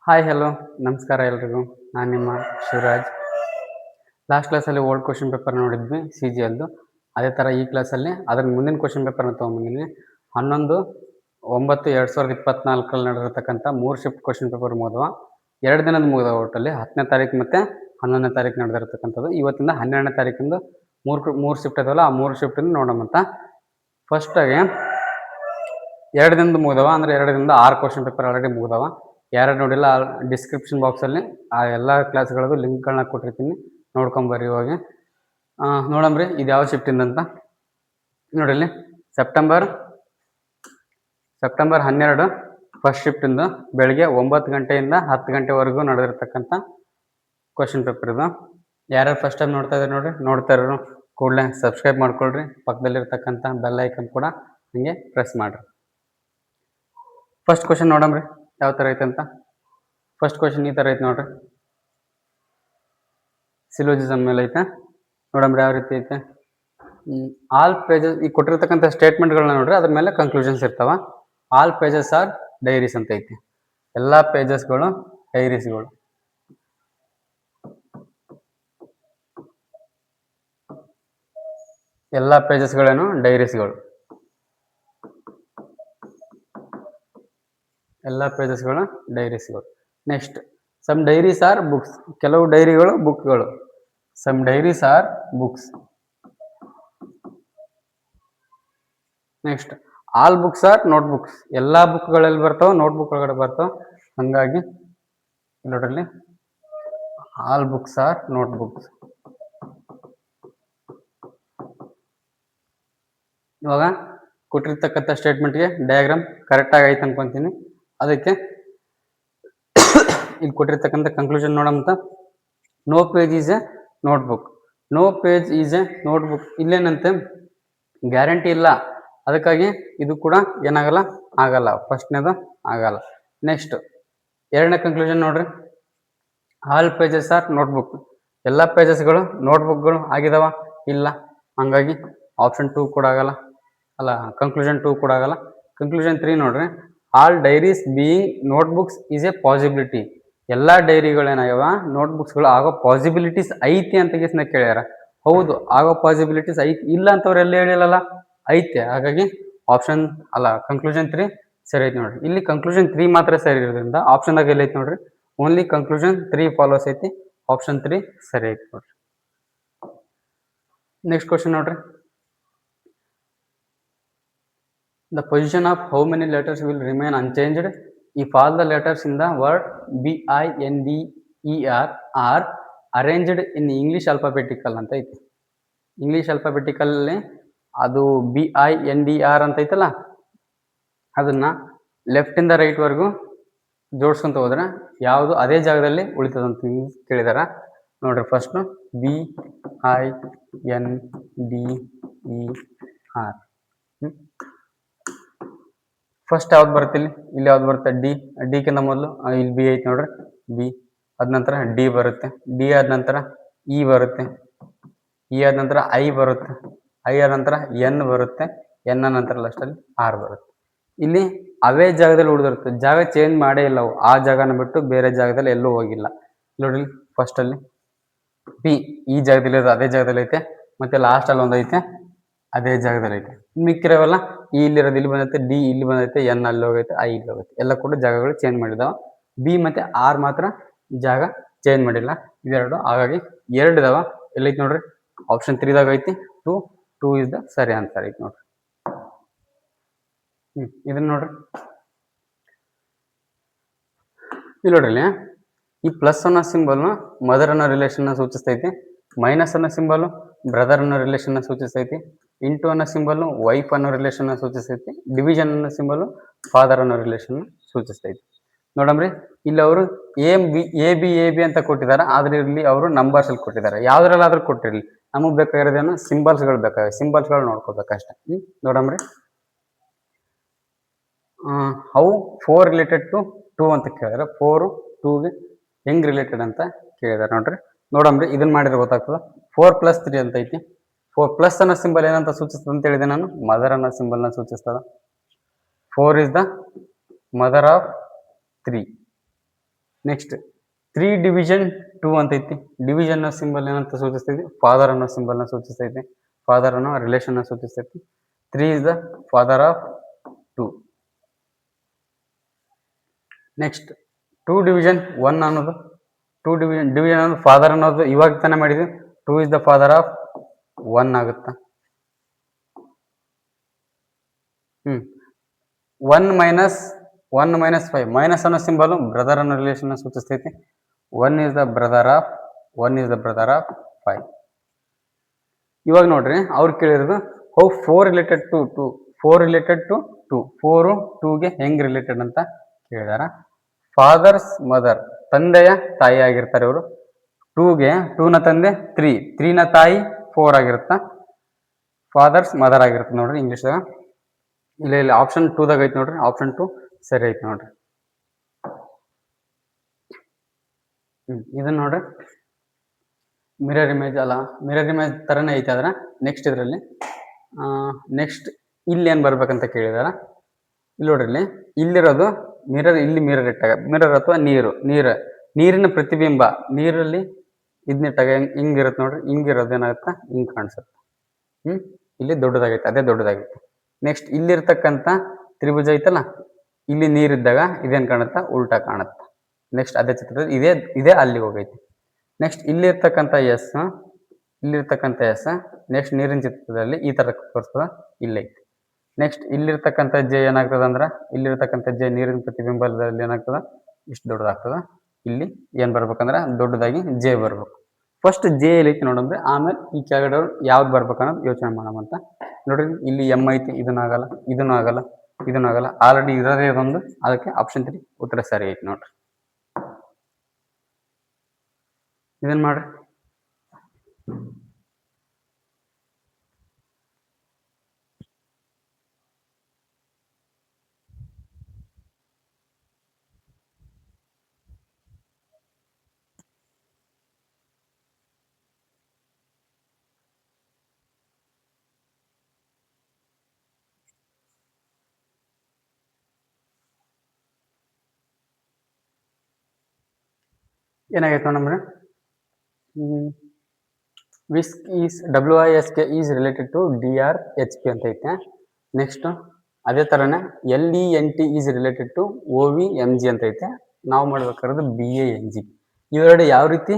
Hi hello ನಮಸ್ಕಾರ ಎಲ್ರಿಗೂ. ನಾನು ನಿಮ್ಮ ಶಿವರಾಜ್. ಲಾಸ್ಟ್ ಕ್ಲಾಸಲ್ಲಿ ಓಲ್ಡ್ ಕ್ವಶನ್ ಪೇಪರ್ ನೋಡಿದ್ವಿ ಸಿ ಜಿ ಎಲ್ದು. ಅದೇ ಥರ ಈ ಕ್ಲಾಸಲ್ಲಿ ಅದ್ರ ಮುಂದಿನ ಕ್ವಶನ್ ಪೇಪರ್ನ ತೊಗೊಂಬಂದಿನಿ. 11/9/2024 ನಡೆದಿರ್ತಕ್ಕಂಥ 3 ಶಿಫ್ಟ್ ಕ್ವಶನ್ ಪೇಪರ್ ಮುಗಿದವ. 2 ದಿನದ ಮುಗಿದವ. ಒಟ್ಟಲ್ಲಿ 10ನೇ ತಾರೀಕು ಮತ್ತು 11ನೇ ತಾರೀಕು ನಡೆದಿರ್ತಕ್ಕಂಥದ್ದು. ಇವತ್ತಿಂದ 12ನೇ ತಾರೀಕಿಂದು ಮೂರು ಶಿಫ್ಟ್ ಇದಾವಲ್ಲ, ಆ 3 ಶಿಫ್ಟಿಂದ ನೋಡೋಮಂತ. ಫಸ್ಟಾಗಿ 2 ದಿನದ ಮುಗಿದವ, ಅಂದರೆ 2 ದಿನದ 6 ಕ್ವಶನ್ ಪೇಪರ್ ಆಲ್ರೆಡಿ ಮುಗಿದವ. ಯಾರು ನೋಡಿಲ್ಲ ಡಿಸ್ಕ್ರಿಪ್ಷನ್ ಬಾಕ್ಸಲ್ಲಿ ಆ ಎಲ್ಲ ಕ್ಲಾಸ್ಗಳದ್ದು ಲಿಂಕ್ಗಳನ್ನ ಕೊಟ್ಟಿರ್ತೀನಿ, ನೋಡ್ಕೊಂಬರ್ರಿ ಹೋಗಿ. ನೋಡಂಬ್ರಿ ಇದು ಯಾವ ಶಿಫ್ಟಿಂದ ಅಂತ ನೋಡಿಲ್ಲಿ. ಸೆಪ್ಟೆಂಬರ್ 12 ಫಸ್ಟ್ ಶಿಫ್ಟಿಂದು ಬೆಳಿಗ್ಗೆ 9 ಗಂಟೆಯಿಂದ 10 ಗಂಟೆವರೆಗೂ ನಡೆದಿರ್ತಕ್ಕಂಥ ಕ್ವಶನ್ ಪೇಪರ್ ಇದು. ಯಾರ್ಯಾರು ಫಸ್ಟ್ ಟೈಮ್ ನೋಡ್ತಾ ಇದ್ದಾರೆ ನೋಡ್ರಿ, ನೋಡ್ತಾ ಇರೋರು ಕೂಡಲೇ ಸಬ್ಸ್ಕ್ರೈಬ್ ಮಾಡ್ಕೊಳ್ರಿ. ಪಕ್ಕದಲ್ಲಿರ್ತಕ್ಕಂಥ ಬೆಲ್ ಐಕನ್ ಕೂಡ ಹಂಗೆ ಪ್ರೆಸ್ ಮಾಡಿರಿ. ಫಸ್ಟ್ ಕ್ವಶನ್ ನೋಡಂಬ್ರಿ ಯಾವ ಥರ ಐತೆ ಅಂತ. ಫಸ್ಟ್ ಕ್ವಶನ್ ಈ ಥರ ಐತೆ ನೋಡ್ರಿ. ಸಿಲೋಜಿಸಮ್ ಮೇಲೆ ಐತೆ ನೋಡಂಬ್ರಿ ಯಾವ ರೀತಿ ಐತೆ. ಆಲ್ ಪೇಜಸ್ ಈ ಕೊಟ್ಟಿರ್ತಕ್ಕಂಥ ಸ್ಟೇಟ್ಮೆಂಟ್ಗಳನ್ನ ನೋಡ್ರಿ, ಅದ್ರ ಮೇಲೆ ಕನ್ಕ್ಲೂಷನ್ಸ್ ಇರ್ತಾವ. ಆಲ್ ಪೇಜಸ್ ಆರ್ ಡೈರೀಸ್ ಅಂತ ಐತಿ. ಎಲ್ಲ ಪೇಜಸ್ಗಳು ಡೈರೀಸ್ಗಳು. ಎಲ್ಲ ಪೇಜಸ್ಗಳೇನು ಡೈರೀಸ್ಗಳು. ಎಲ್ಲ ಪೇಜಸ್ಗಳು ಡೈರೀಸ್ಗಳು. Next some diaries are books. ಕೆಲವು ಡೈರಿಗಳು ಬುಕ್ಗಳು. Some diaries are books. Next all books are notebooks. ಎಲ್ಲ ಬುಕ್ಗಳಲ್ಲಿ ಬರ್ತಾವ, ನೋಟ್ ಬುಕ್ ಒಳಗಡೆ ಬರ್ತಾವ. ಹಂಗಾಗಿ ನೋಡ್ರಲ್ಲಿ all books are notebooks. ಇವಾಗ ಕೊಟ್ಟಿರ್ತಕ್ಕಂಥ ಸ್ಟೇಟ್ಮೆಂಟ್ಗೆ ಡಯಾಗ್ರಾಮ್ ಕರೆಕ್ಟಾಗಿ ಐತೆ ಅನ್ಕೊಂತೀನಿ. ಅದಕ್ಕೆ ಇಲ್ಲಿ ಕೊಟ್ಟಿರ್ತಕ್ಕಂಥ ಕನ್ಕ್ಲೂಷನ್ ನೋಡಂತ. No page is a notebook. No page is a notebook. ಇಲ್ಲೇನಂತೆ ಗ್ಯಾರಂಟಿ ಇಲ್ಲ, ಅದಕ್ಕಾಗಿ ಇದು ಕೂಡ ಏನಾಗಲ್ಲ, ಆಗಲ್ಲ. ಫಸ್ಟ್ನೇದು ಆಗಲ್ಲ. ನೆಕ್ಸ್ಟ್ ಎರಡನೇ ಕನ್ಕ್ಲೂಷನ್ ನೋಡ್ರಿ. All pages are notebook. ಎಲ್ಲ ಪೇಜಸ್ಗಳು ನೋಟ್ಬುಕ್ಗಳು ಆಗಿದಾವ? ಇಲ್ಲ. ಹಂಗಾಗಿ ಆಪ್ಷನ್ 2 ಕೂಡ ಆಗಲ್ಲ, ಅಲ್ಲ ಕನ್ಕ್ಲೂಷನ್ 2 ಕೂಡ ಆಗಲ್ಲ. ಕನ್ಕ್ಲೂಷನ್ 3 ನೋಡ್ರಿ. All diaries being notebooks is a possibility. ಎಲ್ಲ ಡೈರಿಗಳೇನಾಗ್ಯಾವ ನೋಟ್ಬುಕ್ಸ್ಗಳು ಆಗೋ ಪಾಸಿಬಿಲಿಟೀಸ್ ಐತಿ ಅಂತ ಕೇಳ್ಯಾರ. ಹೌದು, ಆಗೋ ಪಾಸಿಬಿಲಿಟೀಸ್ ಐತಿ. ಇಲ್ಲ ಅಂತವ್ರು ಎಲ್ಲ ಹೇಳಿಲ್ಲಲ್ಲ, ಐತೆ. ಹಾಗಾಗಿ ಆಪ್ಷನ್ ಅಲ್ಲ ಕನ್ಕ್ಲೂಷನ್ 3 ಸರಿ ಐತಿ ನೋಡ್ರಿ. ಇಲ್ಲಿ ಕನ್ಕ್ಲೂಷನ್ 3 ಮಾತ್ರ ಸರಿ ಇರೋದ್ರಿಂದ ಆಪ್ಷನ್ದಾಗ ಎಲ್ಲ ಐತಿ ನೋಡ್ರಿ. ಓನ್ಲಿ ಕನ್ಕ್ಲೂಷನ್ 3 ಫಾಲೋಸ್ ಐತಿ. ಆಪ್ಷನ್ 3 ಸರಿ ಐತಿ ನೋಡ್ರಿ. ನೆಕ್ಸ್ಟ್ ಕ್ವಶನ್ ನೋಡ್ರಿ. The position of how many letters will remain unchanged if all the letters in the word BINDER are arranged in English alphabetical ಅಂತ ಐತಿ. ಇಂಗ್ಲೀಷ್ ಆಲ್ಫಾಬೆಟಿಕಲ್ ಅದು BINDR ಅಂತ ಐತಲ್ಲ, ಅದನ್ನ ಲೆಫ್ಟ್ ಇಂದ ರೈಟ್ ವರೆಗೂ ಜೋಡಿಸ್ಕೊಂತ ಹೋದ್ರೆ ಯಾವುದು ಅದೇ ಜಾಗದಲ್ಲಿ ಉಳಿತದಂತ ಕೇಳಿದಾರ ನೋಡ್ರಿ. First BINDER. ಫಸ್ಟ್ ಯಾವ್ದು ಬರುತ್ತೆ ಇಲ್ಲಿ ಯಾವ್ದು ಬರುತ್ತೆ? ಡಿ ಕಿಂತ ಮೊದಲು ಇಲ್ಲಿ ಬಿ ಐತಿ ನೋಡ್ರಿ. ಬಿ ಅದ ನಂತರ ಡಿ ಬರುತ್ತೆ. ಡಿ ಆದ ನಂತರ ಇ ಬರುತ್ತೆ. ಇ ಆದ ನಂತರ ಐ ಬರುತ್ತೆ. ಐ ಆದ ನಂತರ ಎನ್ ಬರುತ್ತೆ. ಎನ್ ನಂತರ ಲಾಸ್ಟಲ್ಲಿ ಆರ್ ಬರುತ್ತೆ. ಇಲ್ಲಿ ಅವೇ ಜಾಗದಲ್ಲಿ ಉಳಿದಿರುತ್ತೆ, ಜಾಗ ಚೇಂಜ್ ಮಾಡೇ ಇಲ್ಲ ಅವು. ಆ ಜಾಗನ ಬಿಟ್ಟು ಬೇರೆ ಜಾಗದಲ್ಲಿ ಎಲ್ಲೂ ಹೋಗಿಲ್ಲ ನೋಡ್ರಿ. ಫಸ್ಟಲ್ಲಿ ಬಿ ಈ ಜಾಗದಲ್ಲಿ ಅದೇ ಜಾಗದಲ್ಲಿ ಐತೆ, ಮತ್ತೆ ಲಾಸ್ಟಲ್ಲಿ ಒಂದು ಐತೆ ಅದೇ ಜಾಗದಲ್ಲಿ ಐತೆ. ಮಿಕ್ಕಿರವೆಲ್ಲ ಇಲ್ಲಿರೋದು ಇಲ್ಲಿ ಬಂದೈತೆ, ಡಿ ಇಲ್ಲಿ ಬಂದೈತೆ, ಎನ್ ಅಲ್ಲಿ ಹೋಗೈತೆ, ಐ ಇಲ್ಲಿ ಹೋಗೈತೆ. ಎಲ್ಲ ಕೂಡ ಜಾಗಗಳು ಚೇಂಜ್ ಮಾಡಿದಾವ. ಬಿ ಮತ್ತೆ ಆರ್ ಮಾತ್ರ ಜಾಗ ಚೇಂಜ್ ಮಾಡಿಲ್ಲ, ಇವೆರಡು. ಹಾಗಾಗಿ 2 ಇದಾವ. ಎಲ್ಲೈತಿ ನೋಡ್ರಿ? ಆಪ್ಷನ್ 3ದಾಗ ಐತಿ. 2 ಇಸ್ ದ ಸರಿ ಆನ್ಸರ್ ಐತಿ ನೋಡ್ರಿ. ಇದನ್ನ ನೋಡ್ರಿ. ಇಲ್ಲಿ ನೋಡ್ರಿ, ಈ ಪ್ಲಸ್ ಅನ್ನೋ ಸಿಂಬಲ್ ಮದರ್ ಅನ್ನೋ ರಿಲೇಷನ್ ಸೂಚಿಸ್ತೈತಿ. ಮೈನಸ್ ಅನ್ನೋ ಸಿಂಬಲ್ ಬ್ರದರ್ ಅನ್ನೋ ರಿಲೇಷನ್ ಸೂಚಿಸ್ತೈತಿ. ಇಂಟು ಅನ್ನೋ ಸಿಂಬಲ್ ವೈಫ್ ಅನ್ನೋ ರಿಲೇಷನ್ ಸೂಚಿಸ್ತೈತಿ. ಡಿವಿಷನ್ ಅನ್ನೋ ಸಿಂಬಲ್ ಫಾದರ್ ಅನ್ನೋ ರಿಲೇಷನ್ ಸೂಚಿಸ್ತೈತಿ. ನೋಡಮ್ರಿ, ಇಲ್ಲಿ ಅವರು ಎ ಬಿ ಅಂತ ಕೊಟ್ಟಿದ್ದಾರೆ, ಆದ್ರೆ ಇಲ್ಲಿ ಅವರು ನಂಬರ್ಸ್ ಅಲ್ಲಿ ಕೊಟ್ಟಿದ್ದಾರೆ. ಯಾವ್ದ್ರಲ್ಲಾದ್ರೂ ಕೊಟ್ಟಿರ್ಲಿ, ನಮಗ್ ಬೇಕಾಗಿರೋದೇನು ಸಿಂಬಲ್ಸ್ಗಳು ಬೇಕಾಗಿವೆ. ಸಿಂಬಲ್ಸ್ಗಳು ನೋಡ್ಕೋಬೇಕಷ್ಟೇ. ನೋಡಮ್ರಿ, ಹೌ 4 ರಿಲೇಟೆಡ್ ಟು 2 ಅಂತ ಕೇಳಿದಾರೆ. 4 2ಗೆ ಹೆಂಗ್ ರಿಲೇಟೆಡ್ ಅಂತ ಕೇಳಿದಾರೆ ನೋಡ್ರಿ. ನೋಡಮ್ರಿ, ಇದನ್ನ ಮಾಡಿದ್ರೆ ಗೊತ್ತಾಗ್ತದ. 4 + 3 ಅಂತ ಐತಿ. 4 ಅನ್ನೋ ಸಿಂಬಲ್ ಏನಂತ ಸೂಚಿಸ್ತದೆ ಅಂತ ಹೇಳಿದೆ ನಾನು? ಮದರ್ ಅನ್ನೋ ಸಿಂಬಲ್ನ ಸೂಚಿಸ್ತದ. 4 is the mother of 3. Next 3 division 2 ಅಂತ ಐತಿ. ಡಿವಿಷನ್ ಸಿಂಬಲ್ ಏನಂತ ಸೂಚಿಸ್ತೈತಿ? ಫಾದರ್ ಅನ್ನೋ ಸಿಂಬಲ್ನ ಸೂಚಿಸ್ತೈತಿ. ಫಾದರ್ ಅನ್ನೋ ರಿಲೇಷನ್ ಸೂಚಿಸ್ತೈತಿ. 3 is the father of 2. Next 2 division 1 ಅನ್ನೋದು ಡಿವಿಷನ್ ಅನ್ನೋದು ಫಾದರ್ ಅನ್ನೋದು ಇವಾಗ ತಾನೇ ಮಾಡಿದ್ವಿ. 2 ಇಸ್ ದ ಫಾದರ್ ಆಫ್ 1 ಆಗುತ್ತಾ. 1 ಮೈನಸ್ 5 ಮೈನಸ್ ಅನ್ನೋ ಸಿಂಬಲ್ ಬ್ರದರ್ ಅನ್ನೋ ರಿಲೇಷನ್ ಸೂಚಿಸ್ತೈತಿ. 1 ಇಸ್ ದ ಬ್ರದರ್ ಆಫ್ 5. ಇವಾಗ ನೋಡ್ರಿ ಅವ್ರು ಕೇಳಿರೋದು how 4 related to 2. 4 related to 2. 4 2ಗೆ ಹೆಂಗ್ ರಿಲೇಟೆಡ್ ಅಂತ ಕೇಳಿದಾರ. ಫಾದರ್ಸ್ ಮದರ್, ತಂದೆಯ ತಾಯಿ ಆಗಿರ್ತಾರೆ ಇವರು. 2ಗೆ 2ನ ತಂದೆ 3ನ ತಾಯಿ 4 ಆಗಿರುತ್ತ. ಫಾದರ್ಸ್ ಮದರ್ ಆಗಿರುತ್ತೆ ನೋಡ್ರಿ ಇಂಗ್ಲೀಷ್ದಾಗ. ಇಲ್ಲ ಆಪ್ಷನ್ 2ದಾಗ ಐತಿ ನೋಡ್ರಿ. ಆಪ್ಷನ್ 2 ಸರಿ ಐತಿ ನೋಡ್ರಿ. ಇದನ್ನ ನೋಡ್ರಿ ಮಿರರ್ ಇಮೇಜ್ ಅಲ್ಲ, ಮಿರರ್ ಇಮೇಜ್ ಥರನೇ ಐತೆ ಆದ್ರೆ ನೆಕ್ಸ್ಟ್ ಇದರಲ್ಲಿ ನೆಕ್ಸ್ಟ್ ಇಲ್ಲಿ ಏನು ಬರ್ಬೇಕಂತ ಕೇಳಿದಾರ. ಇಲ್ಲಿ ನೋಡ್ರಿ ಇಲ್ಲಿರೋದು ಮಿರರ್, ಇಲ್ಲಿ ಮಿರರ್ ಇಟ್ಟಾಗ ಮಿರರ್ ಅಥವಾ ನೀರಿನ ಪ್ರತಿಬಿಂಬ ನೀರಲ್ಲಿ ಇದನ್ನಿಟ್ಟಾಗ ಹಿಂಗಿರುತ್ತೆ ನೋಡ್ರಿ. ಹಿಂಗಿರೋದು ಏನಾಗುತ್ತೆ? ಹಿಂಗೆ ಕಾಣಿಸುತ್ತೆ. ಇಲ್ಲಿ ದೊಡ್ಡದಾಗೈತೆ, ಅದೇ ದೊಡ್ಡದಾಗೈತೆ. ನೆಕ್ಸ್ಟ್ ಇಲ್ಲಿರ್ತಕ್ಕಂಥ ತ್ರಿಭುಜ ಐತಲ್ಲ, ಇಲ್ಲಿ ನೀರಿದ್ದಾಗ ಇದೇನು ಕಾಣುತ್ತಾ? ಉಲ್ಟಾ ಕಾಣುತ್ತೆ. ನೆಕ್ಸ್ಟ್ ಅದೇ ಚಿತ್ರದಲ್ಲಿ ಇದೇ ಅಲ್ಲಿ ಹೋಗೈತಿ. ನೆಕ್ಸ್ಟ್ ಇಲ್ಲಿರ್ತಕ್ಕಂಥ ಎಸ್ ನೆಕ್ಸ್ಟ್ ನೀರಿನ ಚಿತ್ರದಲ್ಲಿ ಈ ಥರ ತೋರಿಸ್ತದ, ಇಲ್ಲೈತಿ. ನೆಕ್ಸ್ಟ್ ಇಲ್ಲಿರ್ತಕ್ಕಂಥ ಜೆ ಏನಾಗ್ತದ ಅಂದ್ರೆ, ಇಲ್ಲಿರ್ತಕ್ಕಂಥ ಜೆ ನೀರಿನ ಪ್ರತಿಬಿಂಬದಲ್ಲಿ ಏನಾಗ್ತದ? ಇಷ್ಟು ದೊಡ್ಡದಾಗ್ತದ. ಇಲ್ಲಿ ಏನು ಬರ್ಬೇಕಂದ್ರೆ ದೊಡ್ಡದಾಗಿ ಜೆ ಬರ್ಬೇಕು. ಫಸ್ಟ್ ಜೆ ಎಲ್ಲೈತಿ ನೋಡಂದ್ರೆ, ಆಮೇಲೆ ಈ ಕೆಳಗಡೆ ಯಾವ್ದು ಬರ್ಬೇಕನ್ನೋದು ಯೋಚನೆ ಮಾಡೋಣಂತ. ನೋಡ್ರಿ ಇಲ್ಲಿ ಎಮ್ ಐತಿ, ಇದನ್ನ ಆಗಲ್ಲ. ಆಲ್ರೆಡಿ ಇರೋದೇ ಇದೊಂದು, ಅದಕ್ಕೆ ಆಪ್ಷನ್ 3 ಉತ್ತರ ಸರಿ ಐತಿ ನೋಡ್ರಿ. ಇದನ್ನ ಮಾಡ್ರಿ. ಏನಾಗೈತೆ ನೋಡ್ರಿ, ವಿಸ್ಕ್ is WISK is related to DRHP ಅಂತ ಐತೆ. ನೆಕ್ಸ್ಟ್ ಅದೇ ಥರನೇ LENT is related to OVMG ಅಂತ ಐತೆ. ನಾವು ಮಾಡ್ಬೇಕಾದ್ರೆ BANG. ಇವೆರಡು ಯಾವ ರೀತಿ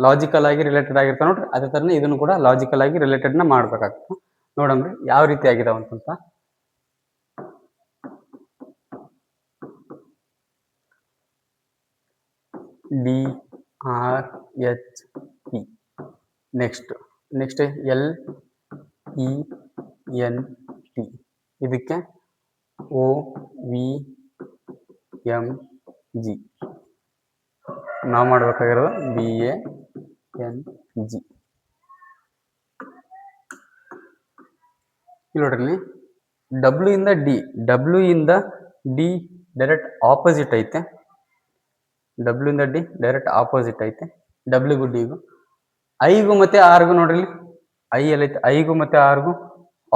ಲಾಜಿಕಲ್ ಆಗಿ ರಿಲೇಟೆಡ್ ಆಗಿರ್ತಾವೆ ನೋಡ್ರಿ, ಅದೇ ಥರನೇ ಇದನ್ನು ಕೂಡ ಲಾಜಿಕಲ್ ಆಗಿ ರಿಲೇಟೆಡ್ನ ಮಾಡ್ಬೇಕಾಗ್ತದೆ. ನೋಡಂಬ್ರಿ ಯಾವ ರೀತಿ ಆಗಿದಾವಂತ. DRHP. ನೆಕ್ಸ್ಟ್ LENT, ಇದಕ್ಕೆ OVMG. ನಾವು ಮಾಡ್ಬೇಕಾಗಿರೋದು BANG. ಇಲ್ಲಿ ನೋಡ್ರಿ, W ಇಂದ D ಡೈರೆಕ್ಟ್ ಆಪೋಸಿಟ್ ಐತೆ. W ಇಂದ D ಡೈರೆಕ್ಟ್ ಆಪೋಸಿಟ್ ಐತೆ. W ಡಿಗೂ ಐಗೂ ಮತ್ತೆ ಆರ್ಗೂ ನೋಡ್ರಿ, ಐ ಎಲ್ಲೈತೆ, ಐಗೂ ಮತ್ತೆ ಆರ್ಗೂ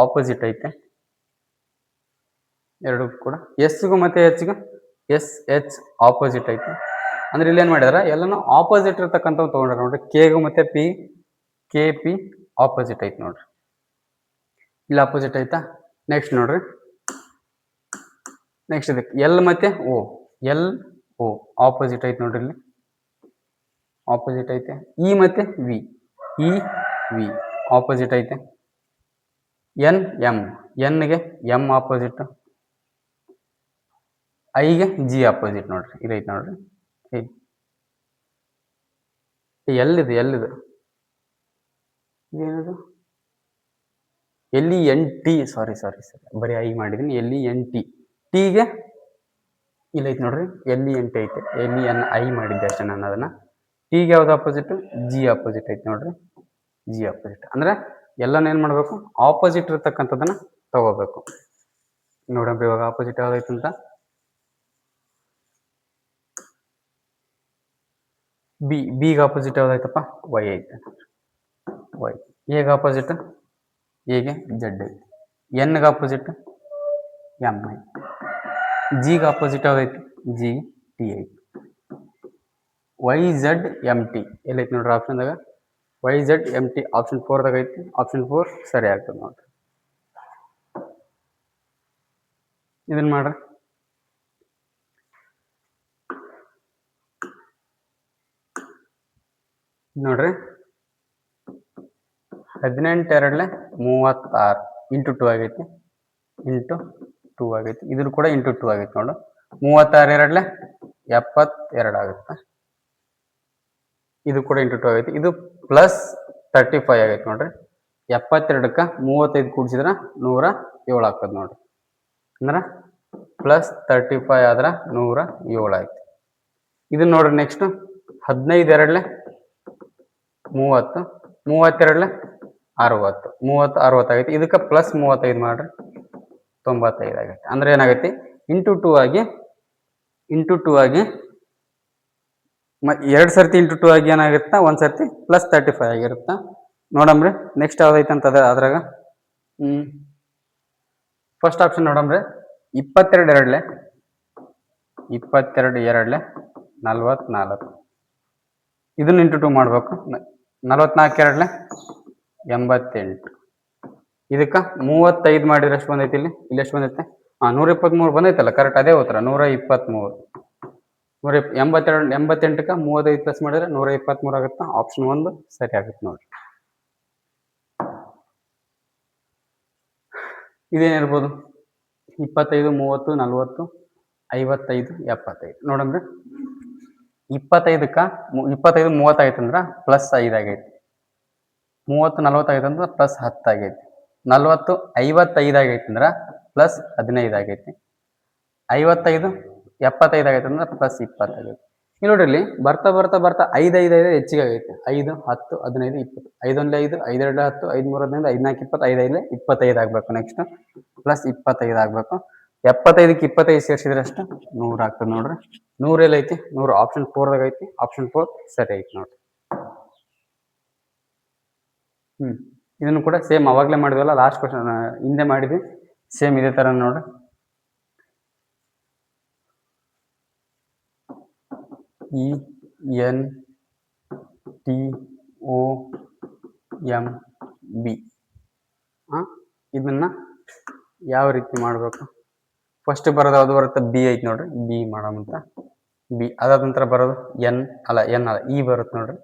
ಆಪೋಸಿಟ್ ಐತೆ ಎರಡು ಕೂಡ. ಎಸ್ಗೂ ಮತ್ತೆ Hಗೂ SH ಆಪೋಸಿಟ್ ಐತೆ. ಅಂದ್ರೆ ಇಲ್ಲಿ ಏನ್ ಮಾಡಿದಾರ, ಎಲ್ಲಾನು ಆಪೋಸಿಟ್ ಇರ್ತಕ್ಕಂಥ ತಗೊಂಡ್ರ ನೋಡ್ರಿ. ಕೆಗೂ ಮತ್ತೆ KP ಆಪೋಸಿಟ್ ಐತೆ ನೋಡ್ರಿ, ಇಲ್ಲಿ ಆಪೋಸಿಟ್ ಐತಾ. ನೆಕ್ಸ್ಟ್ ನೋಡ್ರಿ, ನೆಕ್ಸ್ಟ್ ಇದಕ್ಕೆ L ಮತ್ತೆ O ಆಪೋಸಿಟ್ ಐತೆ ನೋಡ್ರಿ, ಇಲ್ಲಿ ಆಪೋಸಿಟ್ ಐತೆ. E ಮತ್ತೆ V ಆಪೋಸಿಟ್ ಐತೆ. Nಗೆ M ಆಪೋಸಿಟ್, ಐಗೆ G ಆಪೋಸಿಟ್ ನೋಡ್ರಿ, ಇದೈತೆ ನೋಡ್ರಿ. ಎಲ್ಲಿದು ಏನದು LENT, ಸಾರಿ ಬರೀ ಐ ಮಾಡಿದೀನಿ. LENT, ಟಿಗೆ ಇಲ್ಲೈತೆ ನೋಡ್ರಿ, LENT ಐತೆ. LENI ಮಾಡಿದ್ದೆ ಅಷ್ಟೇ ನಾನು ಅದನ್ನ. ಟಿಗೆ ಯಾವ್ದು ಆಪೋಸಿಟ್? G ಆಪೋಸಿಟ್ ಐತೆ ನೋಡ್ರಿ, G ಆಪೋಸಿಟ್. ಅಂದ್ರೆ ಎಲ್ಲಾನು ಏನ್ ಮಾಡ್ಬೇಕು? ಆಪೋಸಿಟ್ ಇರ್ತಕ್ಕಂಥದ್ದನ್ನ ತಗೋಬೇಕು. ನೋಡ್ರಿ ಇವಾಗ ಆಪೋಸಿಟ್ ಯಾವ್ದೈತೆ ಅಂತ. ಬಿಗೆ ಆಪೋಸಿಟ್ ಯಾವ್ದಾಯ್ತಪ್ಪ? Y ಐತೆ. Y. ಎಗೆ ಆಪೋಸಿಟ್? ಎಗೆ Z ಐತೆ. ಎನ್ಗೆ ಆಪೋಸಿಟ್? M ಐತೆ. ಜಿಗೆ ಆಪೋಸಿಟ್ ಯಾವ್ದೈತಿ? ಜಿಗೆ T ಐತಿ. YZMT ಎಲ್ಲೈತಿ ನೋಡ್ರಿ ಆಪ್ಷನ್ದಾಗ YZMT ಆಪ್ಷನ್ 4ದಾಗ ಐತಿ. ಆಪ್ಷನ್ 4 ಸರಿ ಆಗ್ತದೆ ನೋಡ್ರಿ. ಇದನ್ನ ಮಾಡ್ರಿ. ನೋಡ್ರಿ 18 36 ಇಂಟು 2 ಆಗೈತಿ. ಇಂಟು 2 ಆಗೈತಿ. ಇದ್ರ ಕೂಡ ಇಂಟು 2 ಆಗೈತಿ ನೋಡು. 36 72 ಆಗುತ್ತೆ. ಇದು ಕೂಡ ಇಂಟು 2 ಆಗೈತಿ. ಇದು ಪ್ಲಸ್ 35 ಆಗೈತಿ ನೋಡ್ರಿ. 72ಕ್ಕೆ 35 ಕೂಡಿಸಿದ್ರೆ 107 ಆಗ್ತದೆ ನೋಡ್ರಿ. ಅಂದ್ರೆ ಪ್ಲಸ್ 35 ಆದ್ರೆ 107 ಆಯ್ತು. ಇದನ್ನ ನೋಡ್ರಿ ನೆಕ್ಸ್ಟ್ 15 2 30 32 60 30 60 ಆಗೈತಿ. ಇದಕ್ಕೆ ಪ್ಲಸ್ 35 ಮಾಡ್ರಿ 95 ಆಗೈತಿ. ಅಂದ್ರೆ ಏನಾಗೈತಿ ಇಂಟು 2 ಆಗಿ ಎರಡು ಸರ್ತಿ ಇಂಟು 2 ಆಗಿ ಏನಾಗಿರುತ್ತಾ ಒಂದು ಸರ್ತಿ ಪ್ಲಸ್ 35 ಆಗಿರುತ್ತಾ. ನೋಡಮ್ರಿ ನೆಕ್ಸ್ಟ್ ಯಾವ್ದೈತೆ ಅಂತದ ಅದ್ರಾಗ ಫಸ್ಟ್ ಆಪ್ಷನ್ ನೋಡಮ್ರಿ 22 2 44 ಇದನ್ನ ಇಂಟು 2 ಮಾಡ್ಬೇಕು. 44 88 ಇದಕ್ಕೆ 35 ಮಾಡಿದ್ರೆ ಎಷ್ಟು ಬಂದೈತಿ ಇಲ್ಲಿ ಎಷ್ಟು ಬಂದೈತೆ 123 ಬಂದೈತಲ್ಲ ಕರೆಕ್ಟ್. ಅದೇ ಉತ್ತರ 123. 88ಕ್ಕೆ 35 ಪ್ಲಸ್ ಮಾಡಿದ್ರೆ 123 ಆಗುತ್ತೆ. ಆಪ್ಷನ್ 1 ಸರಿ ಆಗುತ್ತೆ ನೋಡ್ರಿ. ಇದೇನಿರ್ಬೋದು 25 30 40 55 75 ನೋಡಂದ್ರೆ 25ಕ್ಕೆ 25 30 ಆಗೈತಂದ್ರೆ ಪ್ಲಸ್ 5 ಆಗೈತಿ. 30 40 ಆಗೈತಂದ್ರೆ ಪ್ಲಸ್ 10 ಆಗೈತಿ. 40 55 ಆಗೈತಿ ಅಂದ್ರೆ ಪ್ಲಸ್ 15 ಆಗೈತಿ. 55 75 ಆಗೈತೆ ಅಂದ್ರೆ ಪ್ಲಸ್ 20 ಆಗೈತಿ. ಇಲ್ಲಿ ನೋಡ್ರಿ ಇಲ್ಲಿ ಬರ್ತಾ 5 ಹೆಚ್ಚಿಗೆ ಆಗೈತೆ. 5 10 15 20 5 1 5 5 2 10 5 3 15 5 4 20 5 5 25 ಆಗ್ಬೇಕು. ನೆಕ್ಸ್ಟ್ ಪ್ಲಸ್ 25 ಆಗ್ಬೇಕು. 75ಕ್ಕೆ 25 ಸೇರಿಸಿದ್ರೆ ಅಷ್ಟು 100 ಆಗ್ತದೆ ನೋಡ್ರಿ. 100 ಎಲ್ಲಿ ಐತಿ 100 ಆಪ್ಷನ್ 4ದಾಗ ಐತಿ. ಆಪ್ಷನ್ 4 ಸರಿ ಐತಿ ನೋಡ್ರಿ. ಇದನ್ನು ಕೂಡ ಸೇಮ್ ಅವಾಗಲೇ ಮಾಡಿದ್ವಲ್ಲ ಲಾಸ್ಟ್ ಕ್ವಶನ್ ಹಿಂದೆ ಮಾಡಿದ್ವಿ ಸೇಮ್ ಇದೇ ತರ ನೋಡ್ರಿ. ENTOMB ಇದನ್ನ ಯಾವ ರೀತಿ ಮಾಡಬೇಕು ಫಸ್ಟ್ ಬರೋದು ಯಾವ್ದು ಬರುತ್ತೆ ಬಿ ಐತಿ ನೋಡ್ರಿ. ಬಿ ಮಾಡೋಂತ ಬಿ ಅದಾದ ನಂತರ ಬರೋದು ಎನ್ ಅಲ್ಲ ಇ ಬರುತ್ತೆ ನೋಡ್ರಿ.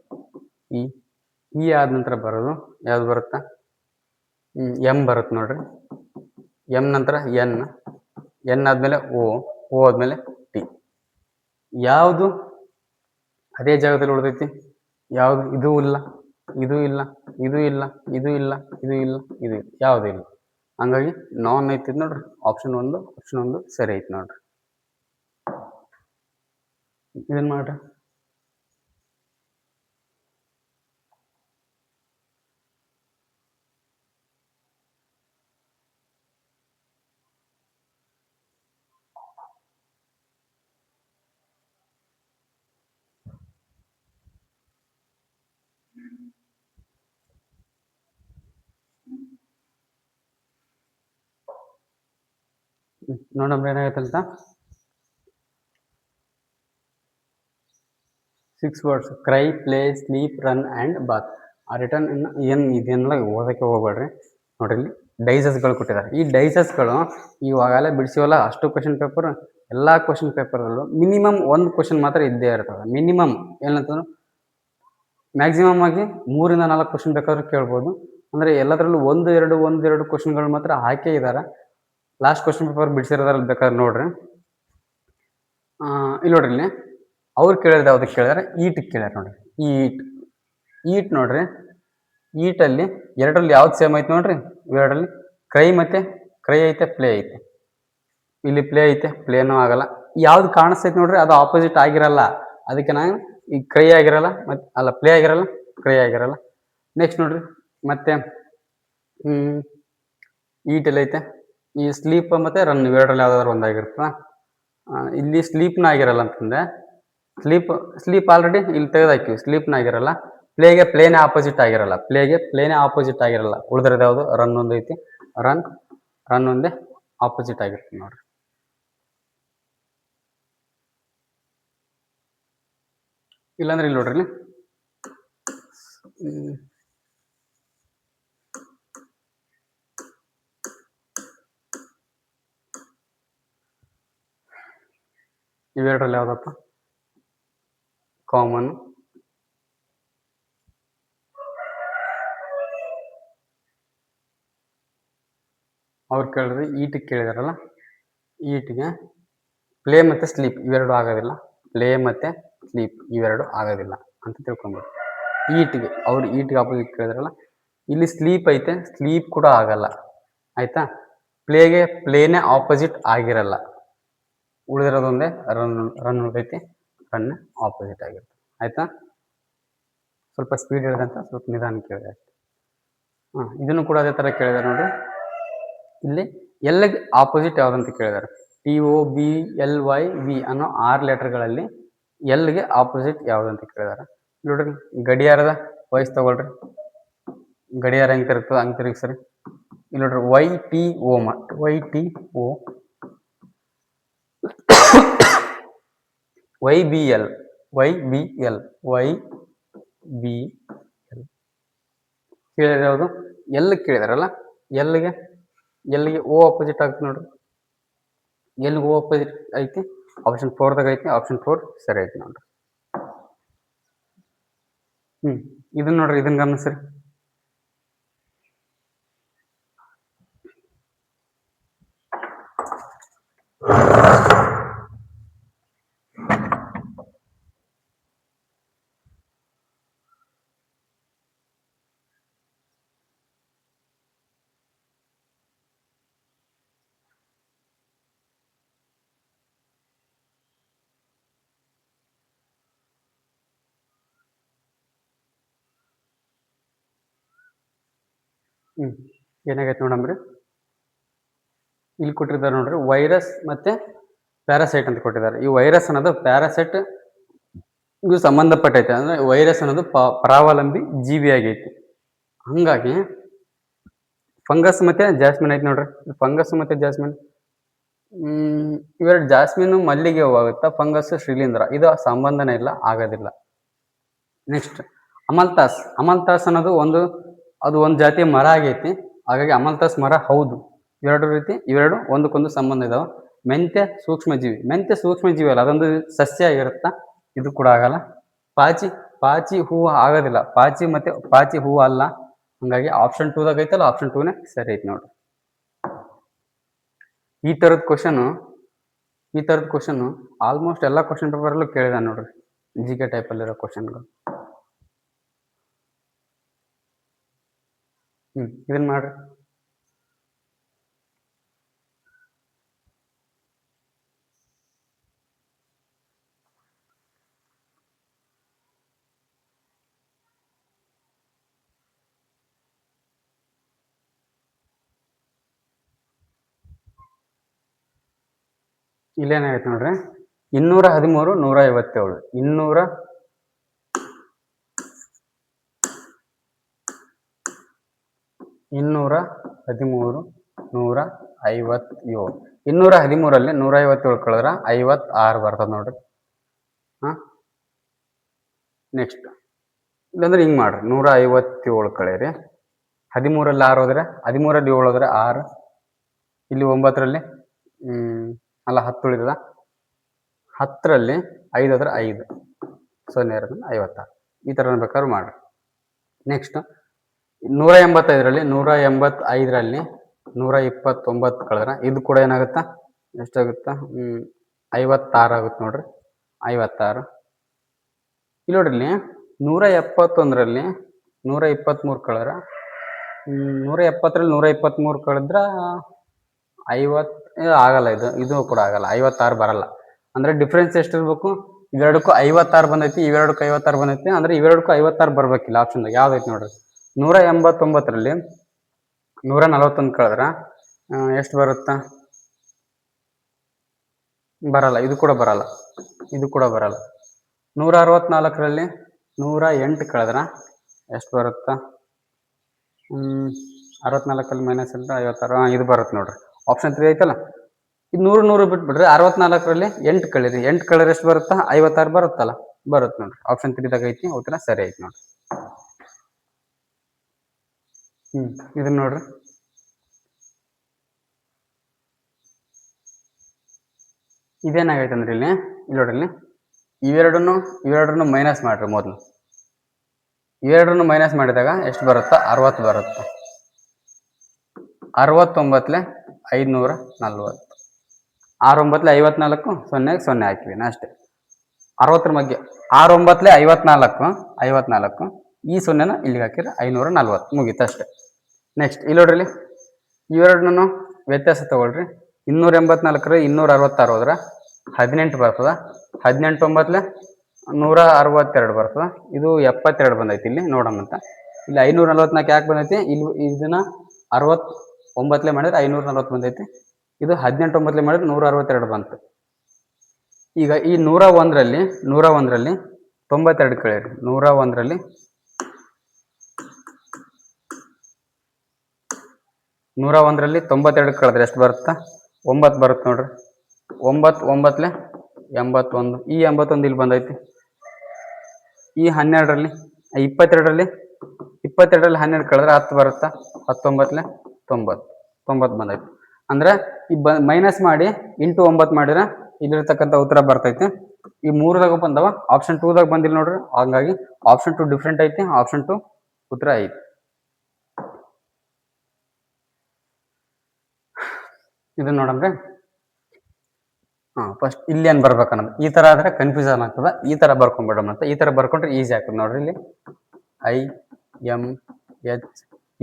ಇ ಆದ ನಂತರ ಬರೋದು ಯಾವ್ದು ಬರುತ್ತಾ ಎಂ ಬರುತ್ತೆ ನೋಡ್ರಿ. ಎಂ ನಂತರ ಎನ್ ಆದ್ಮೇಲೆ ಓ ಆದ್ಮೇಲೆ ಟಿ. ಯಾವುದು ಅದೇ ಜಾಗದಲ್ಲಿ ಉಳಿದೈತಿ ಯಾವ್ದು ಇದು ಇಲ್ಲ ಇದು ಇಲ್ಲ ಇದು ಇಲ್ಲ ಇದು ಇಲ್ಲ ಇದು ಇಲ್ಲ ಇದು ಯಾವ್ದು ಇಲ್ಲ. ಹಂಗಾಗಿ ನಾನ್ ಐತಿ ನೋಡ್ರಿ. ಆಪ್ಷನ್ 1 ಸರಿ ಐತಿ ನೋಡ್ರಿ. ಇದನ್ ಮಾಡ್ರಿ. ನೋಡಮ್ರಿ ಏನಾಗತ್ತಂತ 6 words cry play sleep run and bath ಆ ರಿಟರ್ನ್ ಇದನ್ನೆಲ್ಲ ಓದಕ್ಕೆ ಹೋಗ್ಬೇಡ್ರಿ. ನೋಡ್ರಿ ಇಲ್ಲಿ ಡೈಸಸ್ಗಳು ಕೊಟ್ಟಿದ್ದಾರೆ. ಈ ಡೈಸಸ್ಗಳು ಇವಾಗಲೇ ಬಿಡಿಸಿವಲ್ಲ ಅಷ್ಟು ಕ್ವಶನ್ ಪೇಪರ್ ಎಲ್ಲ ಕ್ವಶನ್ ಪೇಪರಲ್ಲೂ ಮಿನಿಮಮ್ ಒಂದು ಕ್ವಶನ್ ಮಾತ್ರ ಇದ್ದೇ ಇರ್ತದೆ. ಮಿನಿಮಮ್ ಏನಂತಂದ್ರೆ ಮ್ಯಾಕ್ಸಿಮಮ್ ಆಗಿ 3 ಇಂದ 4 ಕ್ವಶನ್ ಬೇಕಾದ್ರೂ ಕೇಳ್ಬೋದು. ಅಂದರೆ ಎಲ್ಲದರಲ್ಲೂ ಒಂದೆರಡು ಕ್ವಶನ್ಗಳು ಮಾತ್ರ ಹಾಕೇ ಇದ್ದಾರೆ. ಲಾಸ್ಟ್ ಕ್ವಶನ್ ಪೇಪರ್ ಬಿಡಿಸಿರೋದ್ರಲ್ಲಿ ಬೇಕಾದ್ರೆ ನೋಡ್ರಿ. ಇಲ್ಲಿ ನೋಡ್ರಿ ಇಲ್ಲಿ ಅವ್ರು ಕೇಳಿದ್ರೆ ಯಾವ್ದಕ್ಕೆ ಕೇಳಿದಾರೆ ಈಟಿಗೆ ಕೇಳ್ಯಾರ ನೋಡ್ರಿ. ಈಟ್ ನೋಡ್ರಿ. ಈಟಲ್ಲಿ ಎರಡರಲ್ಲಿ ಯಾವ್ದು ಸೇಮ್ ಐತೆ ನೋಡ್ರಿ. ಇವೆರಡರಲ್ಲಿ ಕ್ರೈ ಐತೆ ಪ್ಲೇ ಐತೆ. ಇಲ್ಲಿ ಪ್ಲೇ ಐತೆ ಪ್ಲೇನೂ ಆಗಲ್ಲ. ಯಾವ್ದು ಕಾಣಿಸ್ತೈತೆ ನೋಡ್ರಿ ಅದು ಆಪೋಸಿಟ್ ಆಗಿರಲ್ಲ. ಅದಕ್ಕೆ ನಾನು ಈ ಕ್ರೈ ಆಗಿರಲ್ಲ ಮತ್ತೆ ಅಲ್ಲ ಪ್ಲೇ ಆಗಿರಲ್ಲ ಕ್ರೈ ಆಗಿರಲ್ಲ. ನೆಕ್ಸ್ಟ್ ನೋಡ್ರಿ ಮತ್ತೆ ಈಟೆಲ್ಲ ಐತೆ ಈ ಸ್ಲೀಪ್ ಮತ್ತೆ ರನ್ ಇವೆರಡರಲ್ಲಿ ಯಾವ್ದಾದ್ರು ಒಂದಾಗಿರ್ತದ. ಇಲ್ಲಿ ಸ್ಲೀಪ್ನ ಆಗಿರಲ್ಲ ಅಂತಂದ್ರೆ ಸ್ಲೀಪ್ ಆಲ್ರೆಡಿ ಇಲ್ಲಿ ತೆಗೆದಾಕಿವಿ ಸ್ಲೀಪ್ನ ಆಗಿರಲ್ಲ. ಪ್ಲೇನೇ ಆಪೋಸಿಟ್ ಆಗಿರಲ್ಲ. ಉಳಿದ್ರದ್ದು ಯಾವುದು ರನ್ ಒಂದು ಐತಿ. ರನ್ ಒಂದೇ ಆಪೋಸಿಟ್ ಆಗಿರ್ತದೆ ನೋಡ್ರಿ. ಇಲ್ಲಾಂದ್ರೆ ಇಲ್ಲಿ ನೋಡ್ರಿ ಇವೆರಡರಲ್ಲಿ ಯಾವ್ದಪ್ಪ ಕಾಮನ್? ಅವ್ರು ಕೇಳಿದ್ರೆ ಈಟಿಗೆ ಕೇಳಿದಾರಲ್ಲ, ಈಟಿಗೆ ಪ್ಲೇ ಮತ್ತು ಸ್ಲೀಪ್ ಇವೆರಡು ಆಗೋದಿಲ್ಲ, ಪ್ಲೇ ಮತ್ತು ಸ್ಲೀಪ್ ಇವೆರಡು ಆಗೋದಿಲ್ಲ ಅಂತ ತಿಳ್ಕೊಬೋದು. ಈಟಿಗೆ ಅವ್ರು ಈಟಿಗೆ ಆಪೋಸಿಟ್ ಕೇಳಿದ್ರಲ್ಲ, ಇಲ್ಲಿ ಸ್ಲೀಪ್ ಐತೆ, ಸ್ಲೀಪ್ ಕೂಡ ಆಗಲ್ಲ ಆಯಿತಾ. ಪ್ಲೇಗೆ ಪ್ಲೇನೇ ಆಪೋಸಿಟ್ ಆಗಿರಲ್ಲ, ಉಳಿದಿರೋದೊಂದೇ ರನ್ ಉಳಿದೈತಿ, ರನ್ ಆಪೋಸಿಟ್ ಆಗಿರುತ್ತೆ ಆಯಿತಾ. ಸ್ವಲ್ಪ ಸ್ಪೀಡ್ ಹೇಳಿದಂತ ಸ್ವಲ್ಪ ನಿಧಾನ ಕೇಳಿದೆ ಅಷ್ಟೆ. ಇದನ್ನು ಕೂಡ ಅದೇ ಥರ ಕೇಳಿದಾರೆ ನೋಡ್ರಿ. ಇಲ್ಲಿ ಎಲ್ಗೆ ಆಪೋಸಿಟ್ ಯಾವುದಂತ ಕೇಳಿದ್ದಾರೆ. TOBLYV ಅನ್ನೋ 6 ಲೆಟರ್ಗಳಲ್ಲಿ ಎಲ್ಗೆ ಆಪೋಸಿಟ್ ಯಾವುದಂತ ಕೇಳಿದ್ದಾರೆ ನೋಡ್ರಿ. ಗಡಿಯಾರದ ವಯಸ್ಸು ತಗೊಳ್ರಿ, ಗಡಿಯಾರ ಹೆಂಗೆ ತಿರುಗ್ತದೆ ಹಂಗೆ ತಿರುಗಿಸ್ರಿ. ಇಲ್ಲಿ ನೋಡ್ರಿ YTO YTO YBL ಕೇಳಿದ್ರೆ ಯಾವುದು ಎಲ್ ಕೇಳಿದಾರಲ್ಲ, ಎಲ್ಲಿಗೆ ಓ ಆಪೋಸಿಟ್ ಆಗ್ತದೆ ನೋಡ್ರಿ. ಎಲ್ಲಿಗೆ ಓ ಆಪೋಸಿಟ್ ಐತಿ? ಆಪ್ಷನ್ 4ದಾಗ ಐತಿ. ಆಪ್ಷನ್ 4 ಸರಿ ಐತಿ ನೋಡ್ರಿ. ಇದನ್ನ ನೋಡ್ರಿ, ಇದನ್ನ ಗಮನಿಸ್ರಿ. ಏನಾಗೈತೆ ನೋಡಂಬ್ರಿ, ಇಲ್ಲಿ ಕೊಟ್ಟಿದ್ದಾರೆ ನೋಡ್ರಿ, ವೈರಸ್ ಮತ್ತೆ ಪ್ಯಾರಾಸೈಟ್ ಅಂತ ಕೊಟ್ಟಿದ್ದಾರೆ. ಈ ವೈರಸ್ ಅನ್ನೋದು ಪ್ಯಾರಾಸೈಟ್ ಇದು ಸಂಬಂಧಪಟ್ಟೈತೆ. ಅಂದ್ರೆ ವೈರಸ್ ಅನ್ನೋದು ಪರಾವಲಂಬಿ ಜೀವಿ ಆಗೈತಿ. ಹಂಗಾಗಿ ಫಂಗಸ್ ಮತ್ತೆ ಜಾಸ್ಮಿನ್ ಐತಿ ನೋಡ್ರಿ. ಫಂಗಸ್ ಮತ್ತೆ ಜಾಸ್ಮಿನ್ ಇವೆರಡು, ಜಾಸ್ಮಿನ್ ಮಲ್ಲಿಗೆ ಹೋಗುತ್ತಾ, ಫಂಗಸ್ ಶ್ರೀಲಿಂದ್ರ, ಇದು ಸಂಬಂಧನೇ ಇಲ್ಲ, ಆಗೋದಿಲ್ಲ. ನೆಕ್ಸ್ಟ್ ಅಮಲ್ತಾಸ್ ಅನ್ನೋದು ಒಂದು ಜಾತಿಯ ಮರ ಆಗೈತಿ. ಹಾಗಾಗಿ ಅಮಲ್ತಾಸ್ ಮರ ಹೌದು. ಇವೆರಡು ಒಂದಕ್ಕೊಂದು ಸಂಬಂಧ ಇದಾವೆ. ಮೆಂತ್ಯ ಸೂಕ್ಷ್ಮಜೀವಿ ಅಲ್ಲ, ಅದೊಂದು ಸಸ್ಯ ಆಗಿರುತ್ತಾ, ಇದು ಕೂಡ ಆಗಲ್ಲ. ಪಾಚಿ ಹೂವು ಆಗೋದಿಲ್ಲ, ಪಾಚಿ ಹೂವು ಅಲ್ಲ. ಹಂಗಾಗಿ ಆಪ್ಷನ್ 2ದಾಗ ಐತಲ್ಲ, ಆಪ್ಷನ್ 2ನೇ ಸರಿ ಐತಿ ನೋಡ್ರಿ. ಈ ಥರದ ಕ್ವಶನ್ ಆಲ್ಮೋಸ್ಟ್ ಎಲ್ಲ ಕ್ವಶನ್ ಪೇಪರಲ್ಲೂ ಕೇಳಿದ ನೋಡ್ರಿ, GK ಟೈಪಲ್ಲಿರೋ ಕ್ವಶನ್ಗಳು. ಇದನ್ನ ಮಾಡ್ರಿ. ಇಲ್ಲೇನಾಗೈತೆ ನೋಡ್ರಿ, 213 157 213ರಲ್ಲಿ 157 ಕಳೆದ್ರೆ 56 ಬರ್ತದೆ ನೋಡ್ರಿ. ನೆಕ್ಸ್ಟ್ ಇಲ್ಲಾಂದ್ರೆ ಹಿಂಗೆ ಮಾಡ್ರಿ, 157 ಕಳೀರಿ, 13ರಲ್ಲಿ 6 ಹೋದ್ರೆ 13ರಲ್ಲಿ 7 ಹೋದ್ರೆ 6, ಇಲ್ಲಿ 9ರಲ್ಲಿ ಅಲ್ಲ 10 ಉಳಿತದ, 10ರಲ್ಲಿ 5 ಹೋದ್ರೆ 5, 0 56. ಈ ಥರ ಬೇಕಾದ್ರೂ ಮಾಡ್ರಿ. ನೆಕ್ಸ್ಟ್ 185ರಲ್ಲಿ 129 ಕಳೆದ್ರೆ ಇದು ಕೂಡ ಏನಾಗುತ್ತಾ, ಎಷ್ಟಾಗುತ್ತಾ, 56 ಆಗುತ್ತೆ ನೋಡ್ರಿ, 56. ಇಲ್ಲಿ ನೋಡ್ರಿ, 171ರಲ್ಲಿ 123 ಕಳೆದ್ರೆ 170ರಲ್ಲಿ 123 ಕಳೆದ್ರೆ 50 ಆಗಲ್ಲ, ಇದು ಕೂಡ ಆಗಲ್ಲ, 56 ಬರಲ್ಲ. ಅಂದ್ರೆ ಡಿಫ್ರೆನ್ಸ್ ಎಷ್ಟಿರ್ಬೇಕು, ಇವೆರಡಕ್ಕೂ 56 ಬಂದೈತಿ, ಇವೆರಡಕ್ಕೂ 56 ಬಂದೈತಿ. ಅಂದ್ರೆ ಇವೆರಡಕ್ಕೂ 56 ಬರ್ಬೇಕಿಲ್ಲ. ಆಪ್ಷನ್ದಾಗ ಯಾವ್ದೈತಿ ನೋಡ್ರಿ, 189ರಲ್ಲಿ 141 ಕಳೆದ್ರೆ ಎಷ್ಟು ಬರುತ್ತಾ, ಬರಲ್ಲ, ಇದು ಕೂಡ ಬರಲ್ಲ. 164ರಲ್ಲಿ 108 ಕಳೆದ್ರೆ ಎಷ್ಟು ಬರುತ್ತಾ, 64ರಲ್ಲಿ ಮೈನಸ್ ಅಂತ 56, ಇದು ಬರುತ್ತೆ ನೋಡ್ರಿ. ಆಪ್ಷನ್ 3 ಐತಲ್ಲ, ಇದು 100 ಬಿಟ್ಬಿಡ್ರಿ. 64ರಲ್ಲಿ 8 ಕಳೀರಿ, 8 ಕಳೆದ್ರೆ ಎಷ್ಟು ಬರುತ್ತಾ, 56 ಬರುತ್ತಲ್ಲ. ಬರುತ್ತೆ ನೋಡ್ರಿ. ಆಪ್ಷನ್ 3ದಾಗ ಐತಿ, ಉತ್ತರ ಸರಿ ಐತಿ ನೋಡ್ರಿ. ಇದನ್ನ ನೋಡ್ರಿ, ಇದೇನಾಗೈತೆ ಅಂದ್ರೆ ಇಲ್ಲಿ ನೋಡ್ರಿ, ಇವೆರಡನ್ನು ಮೈನಸ್ ಮಾಡ್ರಿ. ಮೊದಲು ಇವೆರಡನ್ನು ಮೈನಸ್ ಮಾಡಿದಾಗ ಎಷ್ಟು ಬರುತ್ತಾ? 60 ಬರುತ್ತೆ. 69 540. 6 9 54, 0 0 ಹಾಕಿವಿ ಅಷ್ಟೇ. 60 ಮಧ್ಯೆ 6 9 54, ಈ 0ನ ಇಲ್ಲಿಗೆ ಹಾಕಿದ್ರೆ 540 ಮುಗೀತು ಅಷ್ಟೇ. ನೆಕ್ಸ್ಟ್ ಇಲ್ಲಿ ನೋಡ್ರಿ, ಇವೆರಡನ್ನು ವ್ಯತ್ಯಾಸ ತಗೊಳ್ರಿ. 284 266 ಹೋದ್ರೆ 18 ಬರ್ತದ. 18 9 162 ಬರ್ತದ. ಇದು 72 ಬಂದೈತಿ. ಇಲ್ಲಿ ನೋಡೋಣಂತ, ಇಲ್ಲಿ 544 ಯಾಕೆ ಬಂದೈತಿ? ಇಲ್ಲಿ ಇದನ್ನ 69 ಮಾಡಿದ್ರೆ 540 ಬಂದೈತಿ. ಇದು 18 9 ಮಾಡಿದ್ರೆ 162 ಬಂತು. ಈಗ ಈ 101ರಲ್ಲಿ 92 ಕಳೆಯಿರಿ. 101ರಲ್ಲಿ 92 ಕಳೆದ್ರೆ ಎಷ್ಟು ಬರುತ್ತಾ? 9 ಬರುತ್ತೆ ನೋಡ್ರಿ. 9 9 81. ಈ 81 ಇಲ್ಲಿ ಬಂದೈತಿ. ಈ 12ರಲ್ಲಿ 22ರಲ್ಲಿ 12 ಕಳೆದ್ರೆ 10 ಬರುತ್ತಾ? 19 90 ಬಂದೈತಿ. ಅಂದ್ರೆ ಈ ಮೈನಸ್ ಮಾಡಿ ಇಂಟು 9 ಮಾಡಿದ್ರೆ ಇಲ್ಲಿರ್ತಕ್ಕಂಥ ಉತ್ತರ ಬರ್ತೈತಿ. ಈ 3ದಾಗ ಬಂದವ, ಆಪ್ಷನ್ 2ದಾಗ ಬಂದಿಲ್ಲ ನೋಡ್ರಿ. ಹಂಗಾಗಿ ಆಪ್ಷನ್ 2 ಡಿಫ್ರೆಂಟ್ ಐತಿ, ಆಪ್ಷನ್ 2 ಉತ್ತರ ಐತಿ. ಇದನ್ನ ನೋಡಂದ್ರೆ ಫಸ್ಟ್ ಇಲ್ಲಿ ಏನ್ ಬರ್ಬೇಕನ್ನೋದು, ಈ ತರ ಆದ್ರೆ ಕನ್ಫ್ಯೂಷನ್ ಆಗ್ತದ. ಈ ತರ ಬರ್ಕೊಂಡ್ಬಿಡೋಣ ಅಂತ. ಈ ತರ ಬರ್ಕೊಂಡ್ರೆ ಈಸಿ ಆಗ್ತದೆ ನೋಡ್ರಿ. ಇಲ್ಲಿ IMHP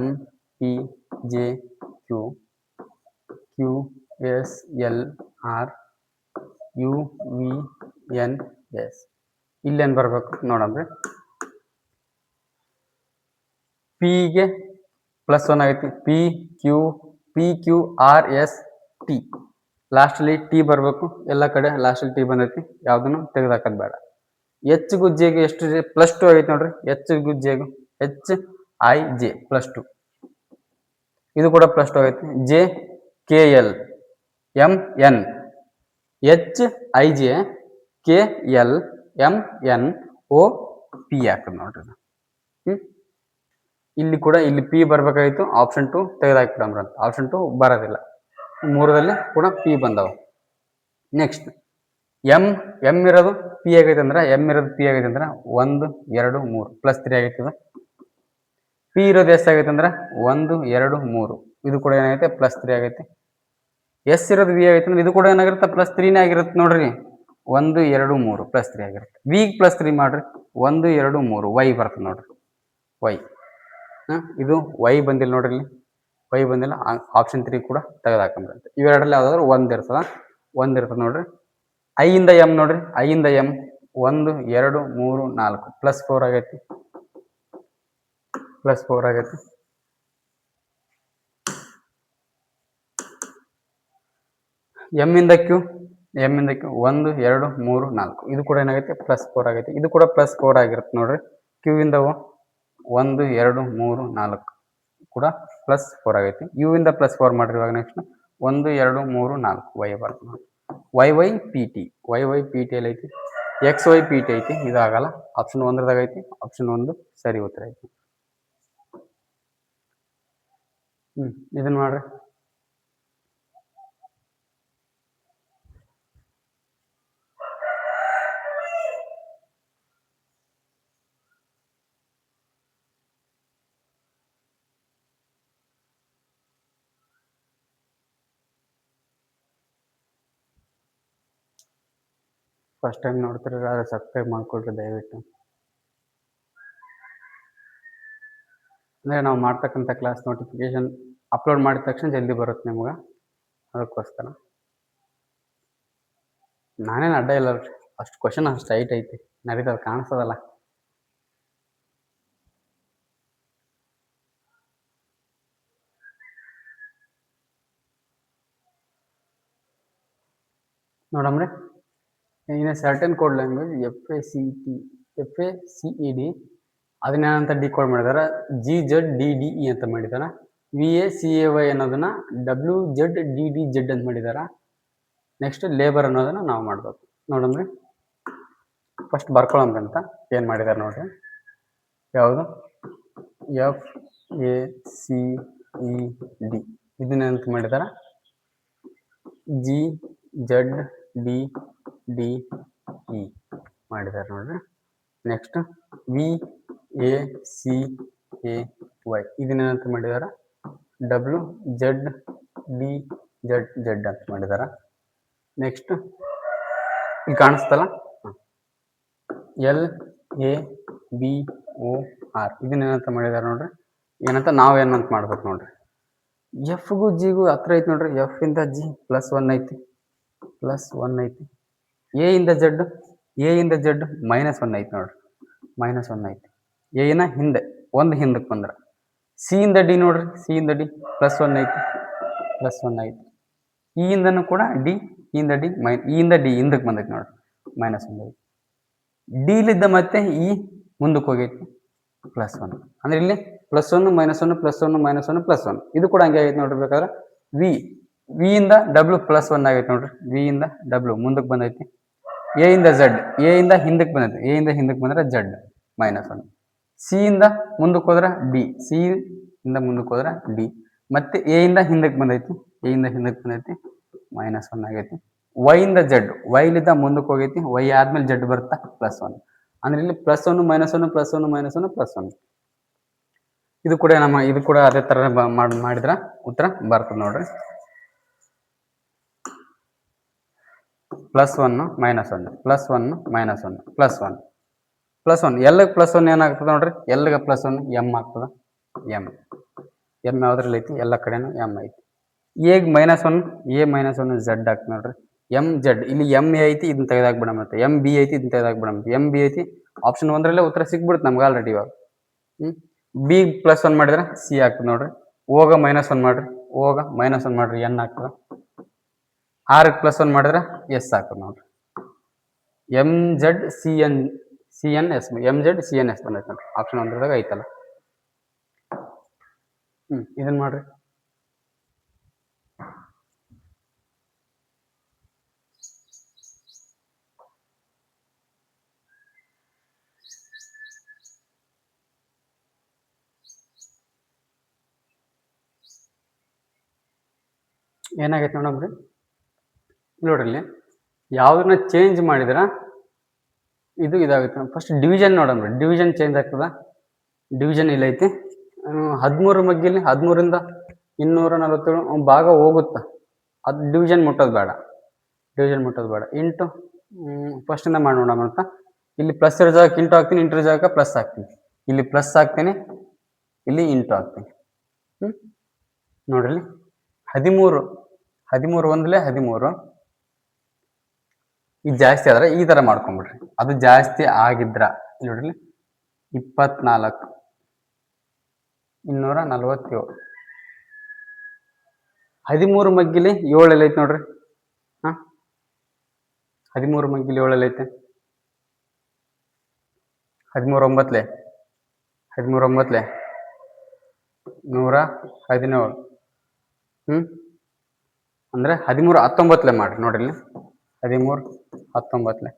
MPJQ QSLR UVNS ಇಲ್ಲೇನು ಬರಬೇಕು ನೋಡಂದ್ರೆ, ಪಿಗೆ +1 ಆಗೈತಿ. PQRST ಲಾಸ್ಟಲ್ಲಿ ಟಿ ಬರಬೇಕು. ಎಲ್ಲ ಕಡೆ ಲಾಸ್ಟಲ್ಲಿ ಟಿ ಬಂದೈತಿ, ಯಾವುದನ್ನು ತೆಗೆದಾಕೋದು ಬೇಡ. H ಗುಜ್ಜೆಗೆ ಎಷ್ಟು? +2 ಆಗೈತಿ ನೋಡ್ರಿ. H ಗುಜ್ಜೆಗೂ HIJ +2, ಇದು ಕೂಡ +2 ಆಗೈತಿ. JKL MN HIJ KL MNOP ಆಗ್ತದೆ ನೋಡ್ರಿ. ಇಲ್ಲಿ ಕೂಡ ಇಲ್ಲಿ ಪಿ ಬರ್ಬೇಕಾಗಿತ್ತು, ಆಪ್ಷನ್ 2 ತೆಗೆದಾಕ್ಬಿಡಮ್ರ ಅಂತ. ಆಪ್ಷನ್ 2 ಬರೋದಿಲ್ಲ. 3ರಲ್ಲಿ ಕೂಡ ಪಿ ಬಂದವ. ನೆಕ್ಸ್ಟ್ ಎಂ ಇರೋದು ಪಿ ಆಗೈತೆ ಅಂದ್ರೆ, ಪಿ ಆಗೈತೆ ಅಂದ್ರೆ 1 2 3 +3 ಆಗೈತದ. ಪಿ ಇರೋದು ಎಷ್ಟಾಗೈತೆ ಅಂದ್ರೆ 1 2 3, ಇದು ಕೂಡ ಏನಾಗೈತೆ +3 ಆಗೈತೆ. ಎಸ್ ಇರೋದು ವಿ ಆಗೈತೆ ಅಂದ್ರೆ ಇದು ಕೂಡ ಏನಾಗಿರುತ್ತೆ +3ನೇ ಆಗಿರುತ್ತೆ ನೋಡ್ರಿ. 1 2 3 +3 ಆಗಿರುತ್ತೆ. ವಿ +3 ಮಾಡ್ರಿ, 1 2 3 ವೈ ಬರ್ತದೆ ನೋಡ್ರಿ. ವೈ ಇದು ವೈ ಬಂದಿಲ್ಲ ನೋಡ್ರಿ. ಇಲ್ಲಿ ವೈ ಬಂದಿಲ್ಲ, ಆಪ್ಷನ್ 3 ಕೂಡ ತೆಗೆದಾಕಂಬ್ರಂತೆ. ಇವೆರಡರಲ್ಲಿ ಯಾವ್ದಾದ್ರು ಒಂದ್ ಇರ್ತದ ನೋಡ್ರಿ. ಐ ಇಂದ ಎಂ ನೋಡ್ರಿ. ಐ ಇಂದ ಎಂ 1 2 3 4 +4 ಆಗೈತಿ. ಎಂ ಇಂದ ಕ್ಯೂ 1 2 3 4, ಇದು ಕೂಡ ಏನಾಗೈತಿ +4 ಆಗೈತಿ. ಇದು ಕೂಡ +4 ಆಗಿರುತ್ತೆ ನೋಡ್ರಿ. ಕ್ಯೂ ಇಂದ 1 2 3 4 ಕೂಡ +4 ಆಗೈತಿ. ಯು ಇಂದ +4 ಮಾಡ್ರಿ. ಇವಾಗ ನೆಕ್ಸ್ಟ್ 1 2 3 4 ವೈ ಬರ್ತದೆ ನೋಡಿ. YYPT ಅಲ್ಲಿ ಐತಿ. XYPT ಐತಿ, ಇದಾಗಲ್ಲ. ಆಪ್ಷನ್ 1ದಾಗ ಐತಿ, ಆಪ್ಷನ್ 1 ಸರಿ ಉತ್ತರ ಐತಿ. ಇದನ್ನ ಮಾಡ್ರಿ. ಫಸ್ಟ್ ಟೈಮ್ ನೋಡ್ತಿರೋರು ಸಬ್ಸ್ಕ್ರೈಬ್ ಮಾಡ್ಕೊಳ್ರಿ ದಯವಿಟ್ಟು. ಅಂದರೆ ನಾವು ಮಾಡ್ತಕ್ಕಂಥ ಕ್ಲಾಸ್ ನೋಟಿಫಿಕೇಶನ್ ಅಪ್ಲೋಡ್ ಮಾಡಿದ ತಕ್ಷಣ ಜಲ್ದಿ ಬರುತ್ತೆ ನಿಮ್ಗೆ, ಅದಕ್ಕೋಸ್ಕರ. ನಾನೇನು ಅಡ್ಡ ಇಲ್ಲ, ಅಷ್ಟು ಕ್ವಶನ್ ಅಷ್ಟು ಹೈಟ್ ಐತಿ, ನಡೀತದೆ, ಕಾಣಿಸ್ತದಲ್ಲ. ನೋಡಮ್ರಿ, in certain code language FACED ಅದನ್ನೇನಂತ ಡಿಕೋಡ್ ಮಾಡಿದಾರೆ, GZDDE ಅಂತ ಮಾಡಿದಾರ. VACAY ಅನ್ನೋದನ್ನ WZDDZ ಅಂತ ಮಾಡಿದಾರ. ನೆಕ್ಸ್ಟ್ ಲೇಬರ್ ಅನ್ನೋದನ್ನ ನಾವು ಮಾಡ್ಬೇಕು. ನೋಡಮ್ರಿ, ಫಸ್ಟ್ ಬರ್ಕೊಳ್ಳೋಣ ಅಂತ ಏನು ಮಾಡಿದ್ದಾರೆ ನೋಡ್ರಿ. ಯಾವುದು F A C E D ಇದನ್ನೇನಂತ ಮಾಡಿದಾರ G Z D D E ಮಾಡಿದ್ದಾರೆ ನೋಡ್ರಿ. Next V A C A Y ಇದನ್ನೇನಂತ ಮಾಡಿದಾರ W Z D Z Z ಅಂತ ಮಾಡಿದಾರ. ನೆಕ್ಸ್ಟ್ ಇಲ್ಲಿ ಕಾಣಿಸ್ತಲ್ಲ L A B O R ಇದನ್ನೇನಂತ ಮಾಡಿದಾರೆ ನೋಡ್ರಿ. ಏನಂತ ನಾವು ಏನಂತ ಮಾಡ್ಬೇಕು ನೋಡ್ರಿ. ಎಫ್ಗೂ ಜಿಗೂ ಹತ್ರ ಐತಿ ನೋಡ್ರಿ. ಎಫ್ ಇಂದ ಜಿ +1 ಐತಿ, +1 ಐತಿ. ಎ ಇಂದ ಜೆಡ್ -1 ಐತಿ ನೋಡ್ರಿ, -1 ಐತಿ. ಎನ ಹಿಂದೆ ಒಂದು ಹಿಂದಕ್ಕೆ ಬಂದ್ರ. ಸಿ ಇಂದ ಡಿ ನೋಡ್ರಿ, ಸಿ ಇಂದ ಡಿ +1 ಐತಿ, +1 ಐತಿ. ಇ ಇಂದನೂ ಕೂಡ ಡಿ, ಇ ಇಂದ ಡಿ ಹಿಂದಕ್ಕೆ ಬಂದೈತಿ ನೋಡ್ರಿ, -1 ಐತಿ. ಡಿ ಲಿದ್ದ ಮತ್ತೆ ಇ ಮುಂದಕ್ಕೆ ಹೋಗೈತಿ, +1. ಅಂದ್ರೆ ಇಲ್ಲಿ +1 -1 +1 -1 +1 ಇದು ಕೂಡ ಹಂಗೆ ಆಗೈತಿ ನೋಡ್ರಿ. ಬೇಕಾದ್ರೆ ವಿ ಇಂದ ಡಬ್ಲ್ಯೂ +1 ಆಗೈತಿ ನೋಡ್ರಿ. ವಿ ಇಂದ ಡಬ್ಲ್ಯೂ ಮುಂದಕ್ಕೆ ಬಂದೈತಿ. ಎ ಇಂದ ಝೆಡ್, ಎ ಇಂದ ಹಿಂದಕ್ಕೆ ಬಂದೈತಿ, ಎ ಇಂದ ಹಿಂದಕ್ಕೆ ಬಂದ್ರೆ ಝೆಡ್ -1. ಸಿ ಇಂದ ಮುಂದಕ್ಕೆ ಹೋದ್ರೆ ಡಿ, ಸಿ ಇಂದ ಮುಂದಕ್ಕೆ ಹೋದ್ರೆ ಡಿ. ಮತ್ತೆ ಎ ಇಂದ ಹಿಂದಕ್ಕೆ ಬಂದೈತಿ, ಎ ಇಂದ ಹಿಂದಕ್ಕೆ ಬಂದೈತಿ, -1 ಆಗೈತಿ. ವೈ ಇಂದ ಜೆಡ್, ವೈ ಲಿದ್ದ ಮುಂದಕ್ಕೆ ಹೋಗೈತಿ, ವೈ ಆದ್ಮೇಲೆ ಜೆಡ್ ಬರುತ್ತಾ +1. ಅಂದ್ರೆ ಇಲ್ಲಿ +1 -1 +1 -1 +1 ಇದು ಕೂಡ ಅದೇ ತರ ಮಾಡಿದ್ರ ಉತ್ತರ ಬರ್ತದೆ ನೋಡ್ರಿ. +1 -1 +1 -1 +1 ಎಲ್ಲಗೆ +1 ಏನಾಗ್ತದೆ ನೋಡ್ರಿ. ಎಲ್ಲಗೆ +1 ಎಮ್ ಆಗ್ತದ. ಎಮ್ ಯಾವ್ದ್ರಲ್ಲಿ ಐತಿ, ಎಲ್ಲ ಕಡೆನೂ ಎಮ್ ಐತಿ. ಎಗ್ -1 ಎ -1 ಝೆಡ್ ಆಗ್ತದೆ ನೋಡ್ರಿ. ಎಮ್ ಜೆಡ್ ಇಲ್ಲಿ ಎಮ್ ಎ ಐತಿ, ಇದನ್ನ ತೆಗೆದಾಕ್ಬಿಡ. ಮತ್ತೆ ಎಮ್ ಬಿ ಐತಿ, ಇದನ್ನ ತೆಗೆದಾಕ್ಬಿಡ. ಎಮ್ ಬಿ ಐತಿ ಆಪ್ಷನ್ 1ರಲ್ಲೇ ಉತ್ತರ ಸಿಕ್ಬಿಡುತ್ತೆ ನಮ್ಗೆ ಆಲ್ರೆಡಿ ಇವಾಗ. ಬಿ +1 ಮಾಡಿದ್ರೆ ಸಿ ಆಗ್ತದೆ ನೋಡ್ರಿ. ಓಗ -1 ಮಾಡ್ರಿ, ಓಗ -1 ಮಾಡ್ರಿ, ಎನ್ ಆಗ್ತದ. ಆರ್ +1 ಮಾಡಿದ್ರೆ ಎಸ್ ಆಗ್ತದೆ ನೋಡ್ರಿ. M Z C N S, M Z C N S ಬಂದೈತೆ ನೋಡ್ರಿ. ಆಪ್ಷನ್ 1ರದಾಗ ಐತಲ್ಲ. ಇದನ್ನ ಮಾಡ್ರಿ. ಏನಾಗೈತೆ ನೋಡಮ್ರಿ. ನೋಡ್ರಿ ಇಲ್ಲಿ ಯಾವ್ದನ್ನ ಚೇಂಜ್ ಮಾಡಿದ್ರ ಇದು ಇದಾಗುತ್ತೆ. ಫಸ್ಟ್ ಡಿವಿಷನ್ ನೋಡಮ್ರಿ. ಡಿವಿಷನ್ ಚೇಂಜ್ ಆಗ್ತದ. ಡಿವಿಷನ್ ಇಲ್ಲೈತಿ 13 ಮಗ್ಗಿಲಿ 13ರಿಂದ 247 ಭಾಗ ಹೋಗುತ್ತಾ, ಅದು ಡಿವಿಷನ್ ಮುಟ್ಟೋದು ಬೇಡ. ಇಂಟು ಫಸ್ಟಿಂದ ಮಾಡಿ ನೋಡೋಣ ಅಂತ. ಇಲ್ಲಿ ಪ್ಲಸ್ ಇರೋ ಜಾಗಕ್ಕೆ ಇಂಟು ಹಾಕ್ತೀನಿ, ಇಂಟು ಜಾಗಕ್ಕೆ ಪ್ಲಸ್ ಹಾಕ್ತೀನಿ. ಇಲ್ಲಿ ಪ್ಲಸ್ ಹಾಕ್ತೀನಿ, ಇಲ್ಲಿ ಇಂಟು ಹಾಕ್ತೀನಿ. ನೋಡ್ರಿ 13 ಒಂದ್ಲೆ 13 ಇದು ಜಾಸ್ತಿ ಆದ್ರೆ ಈ ತರ ಮಾಡ್ಕೊಂಡ್ಬಿಡ್ರಿ. ಅದು ಜಾಸ್ತಿ ಆಗಿದ್ರ ನೋಡ್ರಿ 24 247 13 ಮಗ್ಗಿಲಿ 7 ಎಲ್ಲ ಐತಿ ನೋಡ್ರಿ. 13 ಮಗ್ಗಿಲಿ 7 ಎಲ್ಲ ಐತೆ. 13 9 117 ಅಂದ್ರೆ 13 19 ಮಾಡ್ರಿ. ನೋಡ್ರಿ 13 19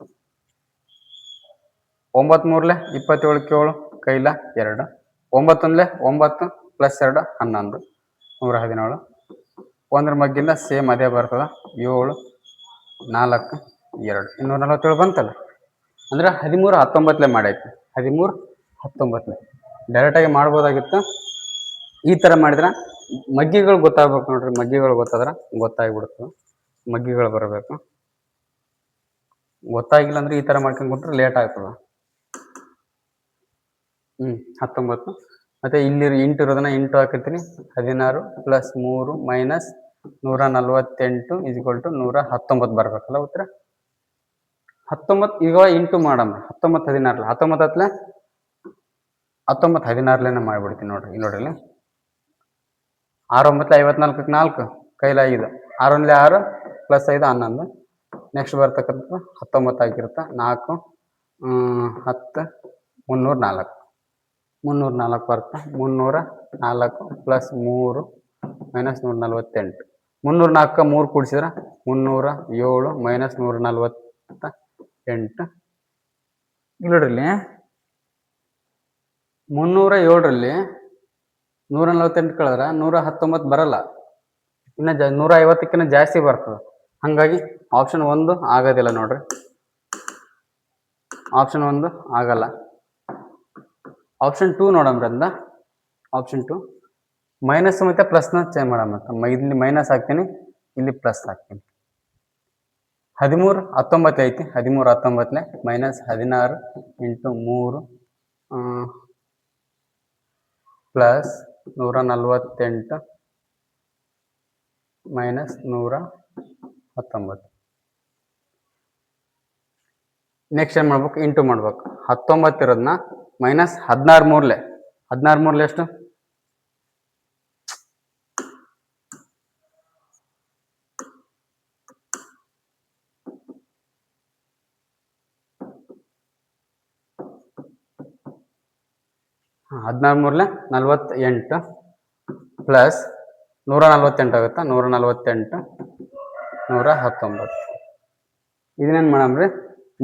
9 3 27 7 ಕೈಲ 2 9 9 + 2 11 117. 1 ಮಗ್ಗಿಂದ ಸೇಮ್ ಅದೇ ಬರ್ತದ 7 4 2 247 ಬಂತಲ್ಲ. ಅಂದ್ರೆ 13 19 ಮಾಡೈತಿ. 13 19 ಡೈರೆಕ್ಟಾಗಿ ಮಾಡ್ಬೋದಾಗಿತ್ತು. ಈ ಥರ ಮಾಡಿದ್ರೆ ಮಗ್ಗಿಗಳು ಗೊತ್ತಾಗ್ಬೇಕು ನೋಡ್ರಿ. ಮಗ್ಗಿಗಳು ಗೊತ್ತಾದ್ರೆ ಗೊತ್ತಾಗ್ಬಿಡ್ತು. ಮಗ್ಗಿಗಳು ಬರಬೇಕು. ಗೊತ್ತಾಗಿಲ್ಲ ಅಂದ್ರೆ ಈ ಥರ ಮಾಡ್ಕೊಂಡ್ಬಿಟ್ರೆ ಲೇಟ್ ಆಗ್ತದ. 19 ಮತ್ತೆ ಇಲ್ಲಿ ಇಂಟು ಇರೋದನ್ನ ಇಂಟು ಹಾಕಿರ್ತೀನಿ. 16 + 3 - 148 = 119 ಬರ್ಬೇಕಲ್ಲ ಉತ್ತರ. 19 ಈಗ ಇಂಟು ಮಾಡಮ್ಮ. 19 16 19 16 ಮಾಡಿಬಿಡ್ತೀನಿ ನೋಡ್ರಿ. ನೋಡ್ರಿ 6 9 54 4 ಕೈಲ 5 6 1 6 + 5 11. ನೆಕ್ಸ್ಟ್ ಬರ್ತಕ್ಕಂಥ 19 ಆಗಿರುತ್ತೆ. 4 10 304 304 ಬರುತ್ತೆ. 304 + 3 - 148 304 3 ಕೂಡಿಸಿದ್ರೆ 307 - 148 ಇಲ್ಲಿ ನೋಡ್ರಿ ಇಲ್ಲಿ 307ರಲ್ಲಿ 148 ಕಳೆದ್ರೆ 119 ಬರಲ್ಲ, ಇನ್ನು 150ಕ್ಕಿಂತ ಜಾಸ್ತಿ ಬರ್ತದೆ. ಹಾಗಾಗಿ ಆಪ್ಷನ್ 1 ಆಗೋದಿಲ್ಲ ನೋಡ್ರಿ, ಆಪ್ಷನ್ 1 ಆಗಲ್ಲ. ಆಪ್ಷನ್ 2 ನೋಡಮ್ರಿ ಅಂದ. ಆಪ್ಷನ್ 2 ಮೈನಸ್ ಮತ್ತು ಪ್ಲಸ್ನ ಚೇಂಜ್ ಮಾಡಮ್ಮ. ಇಲ್ಲಿ ಮೈನಸ್ ಹಾಕ್ತೀನಿ, ಇಲ್ಲಿ ಪ್ಲಸ್ ಹಾಕ್ತೀನಿ. 13 19 ಐತಿ, 13 19 minus 16 into 3 plus 148 minus 119. Next ಏನು ಮಾಡ್ಬೇಕು? ಇಂಟು ಮಾಡ್ಬೇಕು. 19 ಇರೋದನ್ನ ಮೈನಸ್ 16 ಮೂರಲೆ, 16 ಮೂರಲೆ ಎಷ್ಟು? 16 ಮೂರಲೆ 48 ಪ್ಲಸ್ 148 ಆಗುತ್ತಾ, 148 119. ಇದನ್ನೇನು ಮಾಡಮ್ರಿ?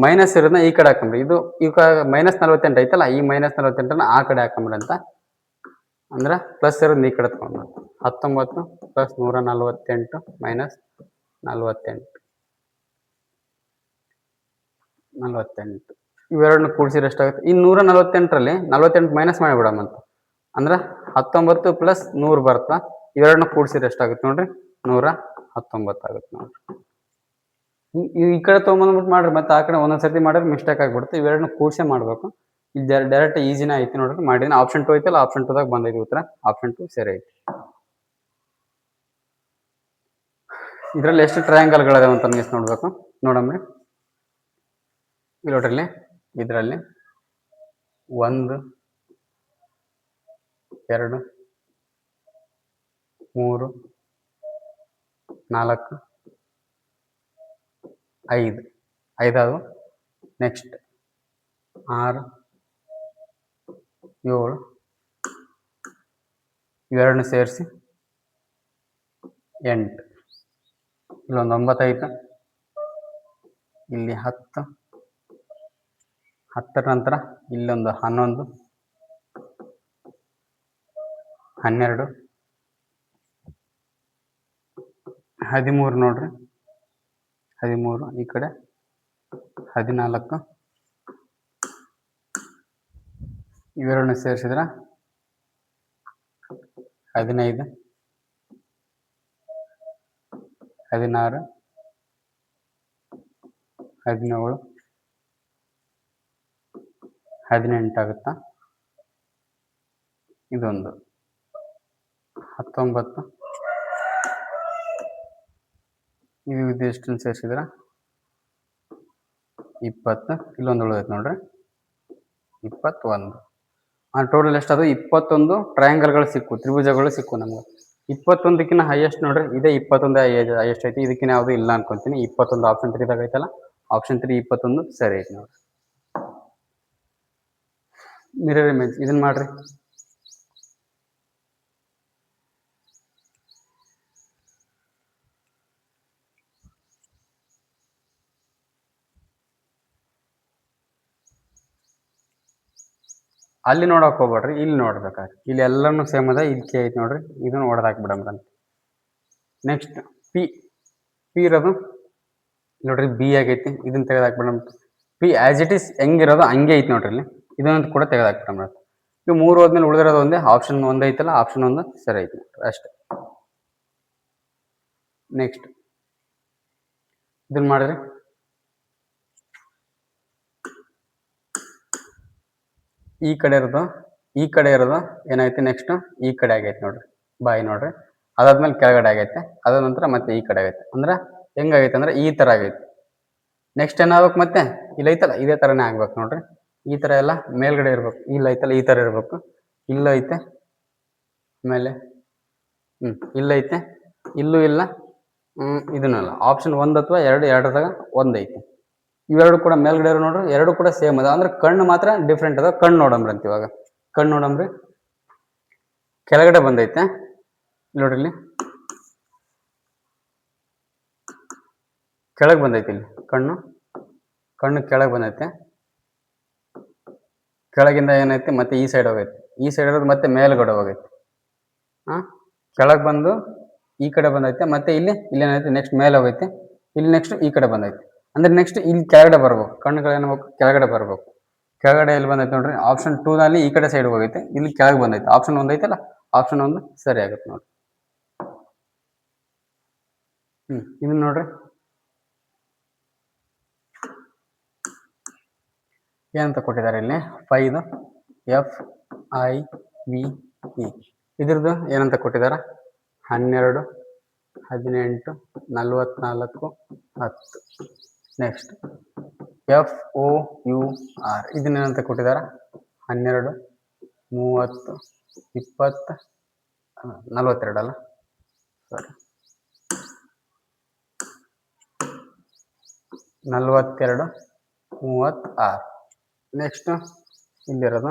ಮೈನಸ್ ಇರೋದನ್ನ ಈ ಕಡೆ ಹಾಕಂಬ್ರಿ. ಇದು ಈಗ ಮೈನಸ್ 48 ಐತಲ್ಲ, ಈ ಮೈನಸ್ 48ನ ಆ ಕಡೆ ಹಾಕಂಬ್ರಿ ಅಂತ. ಅಂದ್ರೆ ಪ್ಲಸ್ ಇರೋದನ್ನ ಈ ಕಡೆ ತಗೊಂಡು 19 ಪ್ಲಸ್ 148 ಮೈನಸ್ 48 ಇವೆರಡನ್ನ ಕೂಡಿಸಿದ್ರೆ ಎಷ್ಟಾಗುತ್ತೆ? ಈ 148ರಲ್ಲಿ 48 ಮೈನಸ್ ಮಾಡಿಬಿಡಮ್ಮಂತ. ಅಂದ್ರೆ 19 ಪ್ಲಸ್ 100 ಬರ್ತಾ, ಇವೆರಡನ್ನ ಕೂಡಿಸಿದ್ರೆ ಎಷ್ಟಾಗುತ್ತೆ ನೋಡ್ರಿ? 119 ಆಗುತ್ತೆ ನೋಡ್ರಿ. ಈ ಕಡೆ ತೊಗೊಂಬಂದ್ಬಿಟ್ಟು ಮಾಡ್ರಿ, ಮತ್ತೆ ಆ ಕಡೆ ಒಂದೊಂದು ಸರ್ತಿ ಮಾಡಿದ್ರೆ ಮಿಸ್ಟೇಕ್ ಆಗಿಬಿಡುತ್ತೆ. ಇವೆರಡನ್ನ ಕೂಡಿಸೇ ಮಾಡಬೇಕು. ಇದು ಡೈರೆಕ್ಟ್ ಈಸಿನ ಐತಿ ನೋಡ್ರಿ, ಮಾಡಿನ. ಆಪ್ಷನ್ 2 ಐತಲ್ಲ, ಆಪ್ಷನ್ 2ದಾಗ ಬಂದೈತಿ ಉತ್ತರ. ಆಪ್ಷನ್ 2 ಸರಿ ಐತಿ. ಇದರಲ್ಲಿ ಎಷ್ಟು ಟ್ರಯಾಂಗಲ್ಗಳಿದಾವೆ ಅಂತ ನೋಡ್ಬೇಕು. ನೋಡಮ್ರಿ, ಇಲ್ಲಿ ನೋಡ್ರಿ, ಇದರಲ್ಲಿ 1 2 3 4 5 5 ನೆಕ್ಸ್ಟ್ 6 7 ಇವೆರಡನ್ನ ಸೇರಿಸಿ 8. ಇಲ್ಲೊಂದು 9 ಐತೆ, ಇಲ್ಲಿ 10, 10ರ ನಂತರ ಇಲ್ಲೊಂದು 11 12 13 ನೋಡ್ರಿ, 13 ಈ ಕಡೆ 14 ಇವೆರಡನ್ನ ಸೇರಿಸಿದ್ರೆ 15 16 17 18 ಆಗುತ್ತಾ. ಇದೊಂದು 19 ಇದು ಎಷ್ಟನ್ನು ಸೇರಿಸಿದ್ರೆ 20. ಇಲ್ಲೊಂದು ಉಳಿದೈತೆ ನೋಡ್ರಿ, 21. ಟೋಟಲ್ ಎಷ್ಟದು? 21 ಟ್ರಯಾಂಗಲ್ಗಳು ಸಿಕ್ಕು, ತ್ರಿಭುಜಗಳು ಸಿಕ್ಕು ನಮ್ಗೆ. 21ಕ್ಕಿಂತ ಹೈಯೆಸ್ಟ್ ನೋಡ್ರಿ, ಇದೇ 21 ಹೈಯೆಸ್ಟ್ ಐತಿ. ಇದಕ್ಕಿಂತ ಯಾವುದು ಇಲ್ಲ ಅನ್ಕೊಂತೀನಿ. 21 ಆಪ್ಷನ್ 3ದಾಗ ಐತಲ್ಲ, ಆಪ್ಷನ್ 3 21 ಸರಿ ಐತಿ ನೋಡ್ರಿ. ಮಿರರ್ ಇಮೇಜ್ ಇದನ್ನ ಮಾಡ್ರಿ. ಅಲ್ಲಿ ನೋಡಕ್ ಹೋಗ್ಬೇಡ್ರಿ, ಇಲ್ಲಿ ನೋಡ್ಬೇಕಾದ್ರೆ. ಇಲ್ಲಿ ಎಲ್ಲಾನು ಸೇಮ್ ಅದ, ಇಲ್ಲಿ ಕೆ ಐತಿ ನೋಡ್ರಿ, ಇದನ್ನ ಹೊಡೆದಾಕ್ಬಿಡಮ್ರಿ ಅಂತ. ನೆಕ್ಸ್ಟ್ ಪಿ ಇರೋದು ನೋಡ್ರಿ, ಬಿ ಆಗೈತಿ, ಇದನ್ನ ತೆಗೆದಾಕ್ಬಿಡಮ್. ಪಿ ಆಸ್ ಇಟ್ ಈಸ್ ಹೆಂಗಿರೋದು ಹಂಗೆ ಐತಿ ನೋಡ್ರಿ, ಇಲ್ಲಿ ಇದನ್ನಂತ ಕೂಡ ತೆಗೆದಾಕ್ಬಿಡಮ್. ಇವು 3 ಹೋದ್ಮೇಲೆ ಉಳಿದಿರೋದು ಒಂದೇ, ಆಪ್ಷನ್ 1 ಐತಲ್ಲ, ಆಪ್ಷನ್ 1 ಸರಿ ಐತಿ ಅಷ್ಟೇ. ನೆಕ್ಸ್ಟ್ ಇದನ್ನ ಮಾಡಿದ್ರಿ, ಈ ಕಡೆ ಇರೋದು ಏನಾಯ್ತು? ನೆಕ್ಸ್ಟ್ ಈ ಕಡೆ ಆಗೈತೆ ನೋಡ್ರಿ, ಬಾಯಿ ನೋಡ್ರಿ. ಅದಾದ್ಮೇಲೆ ಕೆಳಗಡೆ ಆಗೈತೆ, ಅದಾದ ನಂತರ ಮತ್ತೆ ಈ ಕಡೆ ಆಗೈತೆ. ಅಂದ್ರೆ ಹೆಂಗಾಗೈತೆ ಅಂದ್ರೆ ಈ ತರ ಆಗೈತೆ. ನೆಕ್ಸ್ಟ್ ಏನಾಗ್ಬೇಕು? ಮತ್ತೆ ಇಲ್ಲ ಐತಲ್ಲ, ಇದೇ ತರನೇ ಆಗ್ಬೇಕು ನೋಡ್ರಿ. ಈ ತರ ಎಲ್ಲ ಮೇಲ್ಗಡೆ ಇರ್ಬೇಕು, ಇಲ್ಲ ಐತಲ್ಲ ಈ ತರ ಇರ್ಬೇಕು. ಇಲ್ಲೈತೆ ಆಮೇಲೆ ಇಲ್ಲೈತೆ, ಇಲ್ಲೂ ಇಲ್ಲ, ಇದನ್ನಲ್ಲ. ಆಪ್ಷನ್ 1 ಅಥವಾ 2 ಎರಡದಾಗ 1 ಐತಿ. ಇವೆರಡು ಕೂಡ ಮೇಲ್ಗಡೆ ಇರೋ ನೋಡ್ರಿ, ಎರಡು ಕೂಡ ಸೇಮ್ ಅದ. ಅಂದ್ರೆ ಕಣ್ಣು ಮಾತ್ರ ಡಿಫ್ರೆಂಟ್ ಅದ. ಕಣ್ಣು ನೋಡಮ್ರಿ ಅಂತ ಇವಾಗ. ಕಣ್ಣು ನೋಡಮ್ರಿ, ಕೆಳಗಡೆ ಬಂದೈತೆ ನೋಡ್ರಿ, ಇಲ್ಲಿ ಕೆಳಗೆ ಬಂದೈತಿ. ಇಲ್ಲಿ ಕಣ್ಣು ಕೆಳಗೆ ಬಂದೈತೆ. ಕೆಳಗಿಂದ ಏನೈತಿ ಮತ್ತೆ ಈ ಸೈಡ್ ಹೋಗೈತಿ, ಈ ಸೈಡ್ ಇರೋದು ಮತ್ತೆ ಮೇಲ್ಗಡೆ ಹೋಗೈತಿ. ಕೆಳಗೆ ಬಂದು ಈ ಕಡೆ ಬಂದೈತೆ, ಮತ್ತೆ ಇಲ್ಲಿ ಏನೈತಿ ನೆಕ್ಸ್ಟ್ ಮೇಲೆ ಹೋಗೈತಿ, ಇಲ್ಲಿ ನೆಕ್ಸ್ಟ್ ಈ ಕಡೆ ಬಂದೈತಿ. ಅಂದ್ರೆ ನೆಕ್ಸ್ಟ್ ಇಲ್ಲಿ ಕೆಳಗಡೆ ಬರ್ಬೇಕು, ಕಣ್ಣುಗಳು ಏನ್ಬೇಕು ಕೆಳಗಡೆ ಬರ್ಬೇಕು. ಕೆಳಗಡೆ ಎಲ್ಲಿ ಬಂದೈತೆ ನೋಡ್ರಿ, ಆಪ್ಷನ್ 2 ನಲ್ಲಿ ಈ ಕಡೆ ಸೈಡ್ ಹೋಗೈತೆ, ಇಲ್ಲಿ ಕೆಳಗೆ ಬಂದೈತೆ. ಆಪ್ಷನ್ 1 ಐತಲ್ಲ, ಆಪ್ಷನ್ 1 ಸರಿ ಆಗುತ್ತೆ ನೋಡ್ರಿ. ಇದನ್ನ ನೋಡ್ರಿ ಏನಂತ ಕೊಟ್ಟಿದ್ದಾರೆ ಇಲ್ಲಿ, 5 FIVE. ಇದ್ರದ್ದು ಏನಂತ ಕೊಟ್ಟಿದ್ದಾರೆ, 12, 18, 44, 10. ನೆಕ್ಸ್ಟ್ FOUR ಇದನ್ನೇನಂತ ಕೊಟ್ಟಿದ್ದಾರೆ, 12, 30, 20, 42 ಅಲ್ಲ, ಸಾರಿ 42, 36. ನೆಕ್ಸ್ಟ್ ಇಲ್ಲಿರೋದು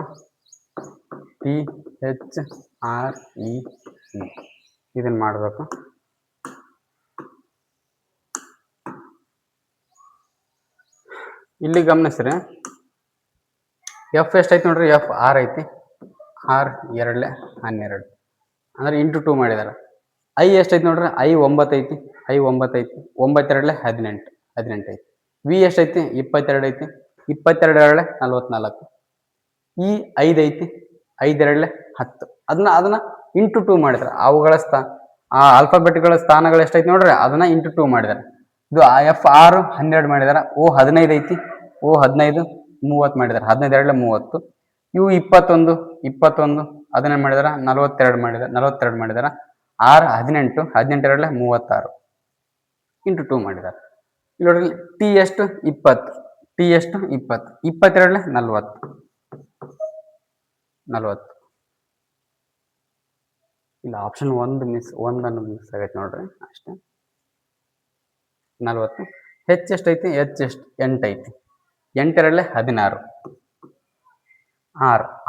THREE ಇದನ್ನ ಮಾಡಬೇಕು. ಇಲ್ಲಿ ಗಮನಿಸ್ರಿ, ಎಫ್ ಎಷ್ಟೈತಿ ನೋಡ್ರಿ, ಎಫ್ 6 ಐತಿ, 6 2 12 ಅಂದ್ರೆ ಇಂಟು 2 ಮಾಡಿದಾರೆ. ಐ ಎಷ್ಟೈತಿ ನೋಡ್ರಿ, ಐ 9 ಐತಿ, ಐ 9 ಐತಿ, 9 2 18 ಐತಿ. ವಿ ಎಷ್ಟೈತಿ, 22 ಐತಿ, 22 2 44. ಈ 5 ಐತಿ, 5 2 10. ಅದನ್ನ ಇಂಟು 2 ಮಾಡಿದಾರೆ. ಅವುಗಳ ಆ ಆಲ್ಫಾಬೆಟ್ಗಳ ಸ್ಥಾನಗಳು ಎಷ್ಟೈತಿ ನೋಡ್ರಿ, ಅದನ್ನ ಇಂಟು 2 ಮಾಡಿದಾರೆ. ಇದು ಎಫ್ 6 12 ಮಾಡಿದಾರೆ. ಓ 15 ಐತಿ, ಓ 15 30 ಮಾಡಿದಾರೆ, 15 2 30. ಇವು 21 ಅದನ್ನ ಮಾಡಿದಾರ, 42 ಮಾಡಿದಾರ. 6 18 18 2 36 ಇಂಟು 2 ಮಾಡಿದಾರೆ. ಇಲ್ಲಿ ನೋಡ್ರಿ, ಟಿ ಎಷ್ಟು 20, ಟಿ ಎಷ್ಟು 20, 22 40. ಇಲ್ಲ, ಆಪ್ಷನ್ 1 ಮಿಸ್ ಆಗೈತೆ ನೋಡ್ರಿ, ಅಷ್ಟೇ. 40. ಹೆಚ್ ಎಷ್ಟೈತಿ, ಹೆಚ್ ಎಷ್ಟು 8 ಐತಿ, 8 2 16.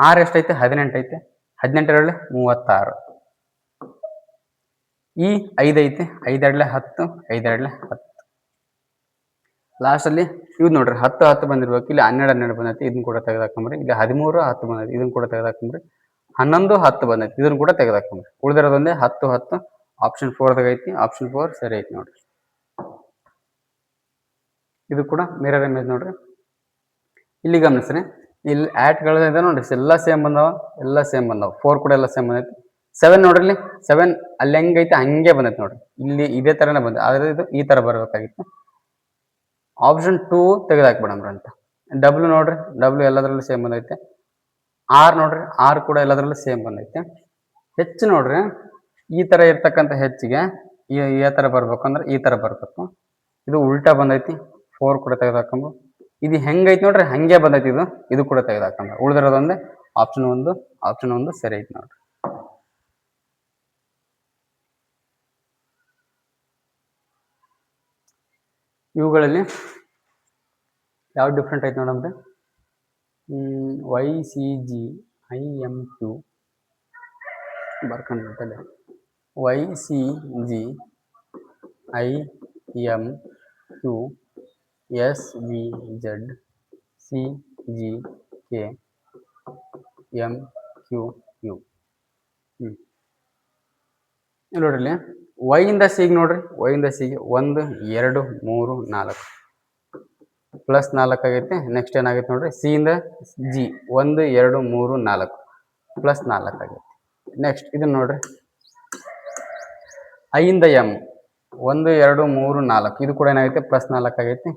ಆರ್ ಎಷ್ಟೈತೆ, 18 ಐತೆ, 18 2 36. ಈ 5 ಐತೆ, 5 2 10, 5 2 10. ಲಾಸ್ಟ್ ಅಲ್ಲಿ ಇವ್ ನೋಡ್ರಿ 10 10 ಬಂದಿರ್ಬೇಕು, ಇಲ್ಲಿ 12 12 ಬಂದೈತಿ, ಇದನ್ನ ಕೂಡ ತೆಗೆದಾಕೊಂಬ್ರಿ. ಇಲ್ಲಿ 13 10 ಬಂದೈತಿ, ಇದನ್ನ ಕೂಡ ತೆಗೆದಾಕೊಂಬ್ರಿ. 11 10 ಬಂದೈತಿ, ಇದನ್ನ ಕೂಡ ತೆಗೆದಾಕೊಂಬ್ರಿ. ಉಳಿದಿರೋದೊಂದೇ 10 10. ಆಪ್ಷನ್ 4 ಐತಿ, ಆಪ್ಷನ್ 4 ಸರಿ ಐತಿ ನೋಡ್ರಿ. ಇದು ಕೂಡ ಮಿರರ್ ಇಮೇಜ್ ನೋಡ್ರಿ. ಇಲ್ಲಿ ಗಮನಿಸ್ರಿ, ಇಲ್ಲಿ ಆಟ್ಗಳು ಇದೆ ನೋಡ್ರಿ, ಎಲ್ಲ ಸೇಮ್ ಬಂದಾವ, 4 ಕೂಡ ಎಲ್ಲ ಸೇಮ್ ಬಂದೈತಿ. 7 ನೋಡ್ರಿ, ಇಲ್ಲಿ 7 ಅಲ್ಲಿ ಹೆಂಗೈತೆ ಹಂಗೆ ಬಂದೈತಿ ನೋಡ್ರಿ, ಇಲ್ಲಿ ಇದೇ ತರನೇ ಬಂದ, ಆದ್ರೆ ಇದು ಈ ತರ ಬರಬೇಕಾಗಿತ್ತು. ಆಪ್ಷನ್ 2 ತೆಗೆದಾಕ್ಬಿಡಮ್ರಿ ಅಂತ. ಡಬ್ಲ್ಯೂ ನೋಡ್ರಿ, ಡಬ್ಲ್ಯೂ ಎಲ್ಲದರಲ್ಲೂ ಸೇಮ್ ಬಂದೈತೆ. ಆರ್ ನೋಡ್ರಿ, ಆರ್ ಕೂಡ ಎಲ್ಲದರಲ್ಲೂ ಸೇಮ್ ಬಂದೈತೆ. ಹೆಚ್ಚು ನೋಡ್ರಿ, ಈ ತರ ಇರ್ತಕ್ಕಂಥ ಹೆಚ್ಚಿಗೆ ಈ ತರ ಬರ್ಬೇಕು ಅಂದ್ರೆ ಈ ತರ ಬರ್ಬೇಕು. ಇದು ಉಲ್ಟಾ ಬಂದೈತಿ, 4 ಕೂಡ ತೆಗೆದಾಕೊಂಬ. ಇದು ಹೆಂಗೈತಿ ನೋಡ್ರಿ, ಹಂಗೆ ಬಂದೈತಿ. ಇದು ಕೂಡ ತೆಗೆದಾಕೊಂಬ. ಉಳಿದಿರೋದೊಂದೇ ಆಪ್ಷನ್ 1 ಸರಿ ಐತಿ ನೋಡ್ರಿ. ಇವುಗಳಲ್ಲಿ ಯಾವ ಡಿಫ್ರೆಂಟ್ ಐತೆ ನೋಡಂದ್ರೆ, YCG IMQ ಬರ್ಕೊಂಡ್ಬಿಟ್ಟಲೆ, YCG IMQ SVZ CGK MQU. ನೋಡ್ರಿ, ವೈ ಇಂದ ಸಿಗ್ ನೋಡ್ರಿ, ವೈ ಇಂದ ಸಿಗ್ 1 2 3 4 ಪ್ಲಸ್ 4 ಆಗೈತೆ. ನೆಕ್ಸ್ಟ್ ಏನಾಗೈತೆ ನೋಡ್ರಿ, ಸಿ ಇಂದ ಜಿ 1 2 3 4 ಪ್ಲಸ್ 4 ಆಗೈತೆ. ನೆಕ್ಸ್ಟ್ ಇದನ್ನ ನೋಡ್ರಿ, ಐ ಇಂದ ಎಂ 1 2 3 4 ಇದು ಕೂಡ ಏನಾಗೈತೆ, ಪ್ಲಸ್ 4 ಆಗೈತೆ.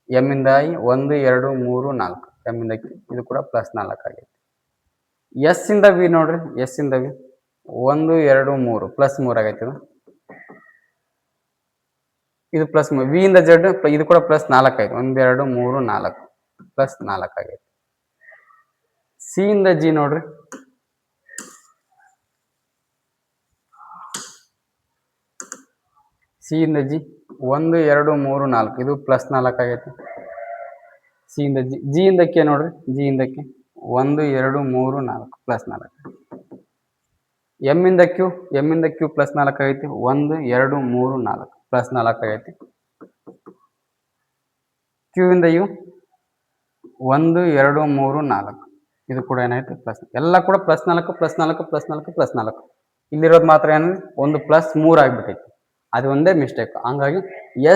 ಎಂ ಇಂದ ಐ 1 2 3 4 ಎಂ ಇಂದ ಇದು ಕೂಡ ಪ್ಲಸ್ 4 ಆಗೈತೆ. ಎಸ್ ಇಂದ ವಿ ನೋಡ್ರಿ, ಎಸ್ ಇಂದ ವಿ 1 2 3 ಪ್ಲಸ್ 3 ಆಗೈತೆ. ಇದು ಪ್ಲಸ್ ವಿ ಇಂದ ಜೆಡ್ ಇದು ಕೂಡ ಪ್ಲಸ್ 4 ಆಯ್ತು, 1 2 3 4 ಪ್ಲಸ್ 4 ಆಗೈತೆ. ಸಿ ಇಂದ ಜಿ ನೋಡ್ರಿ, ಸಿ ಇಂದ ಜಿ 1 2 3 4 ಇದು ಪ್ಲಸ್ 4 ಆಗೈತೆ. ಸಿ ಇಂದ ಜಿ, ಜಿ ಇಂದ ಕೆ ನೋಡ್ರಿ, ಜಿ ಇಂದ ಕೆ 1 2 3 4 ಪ್ಲಸ್ 4. ಎಂ ಇಂದ ಕ್ಯೂ ಪ್ಲಸ್ 4 ಆಗೈತಿ, 1 2 3 4 ಪ್ಲಸ್ 4 ಆಗೈತಿ. ಕ್ಯೂ ಇಂದ ಯು 1 2 3 4 ಇದು ಕೂಡ ಏನಾಯ್ತು ಪ್ಲಸ್, ಎಲ್ಲ ಕೂಡ +4 +4 +4 +4. ಇಲ್ಲಿರೋದು ಮಾತ್ರ ಏನಂದ್ರೆ ಒಂದು +3 ಆಗಿಬಿಟ್ಟೈತಿ. ಅದು ಒಂದೇ ಮಿಸ್ಟೇಕ್. ಹಂಗಾಗಿ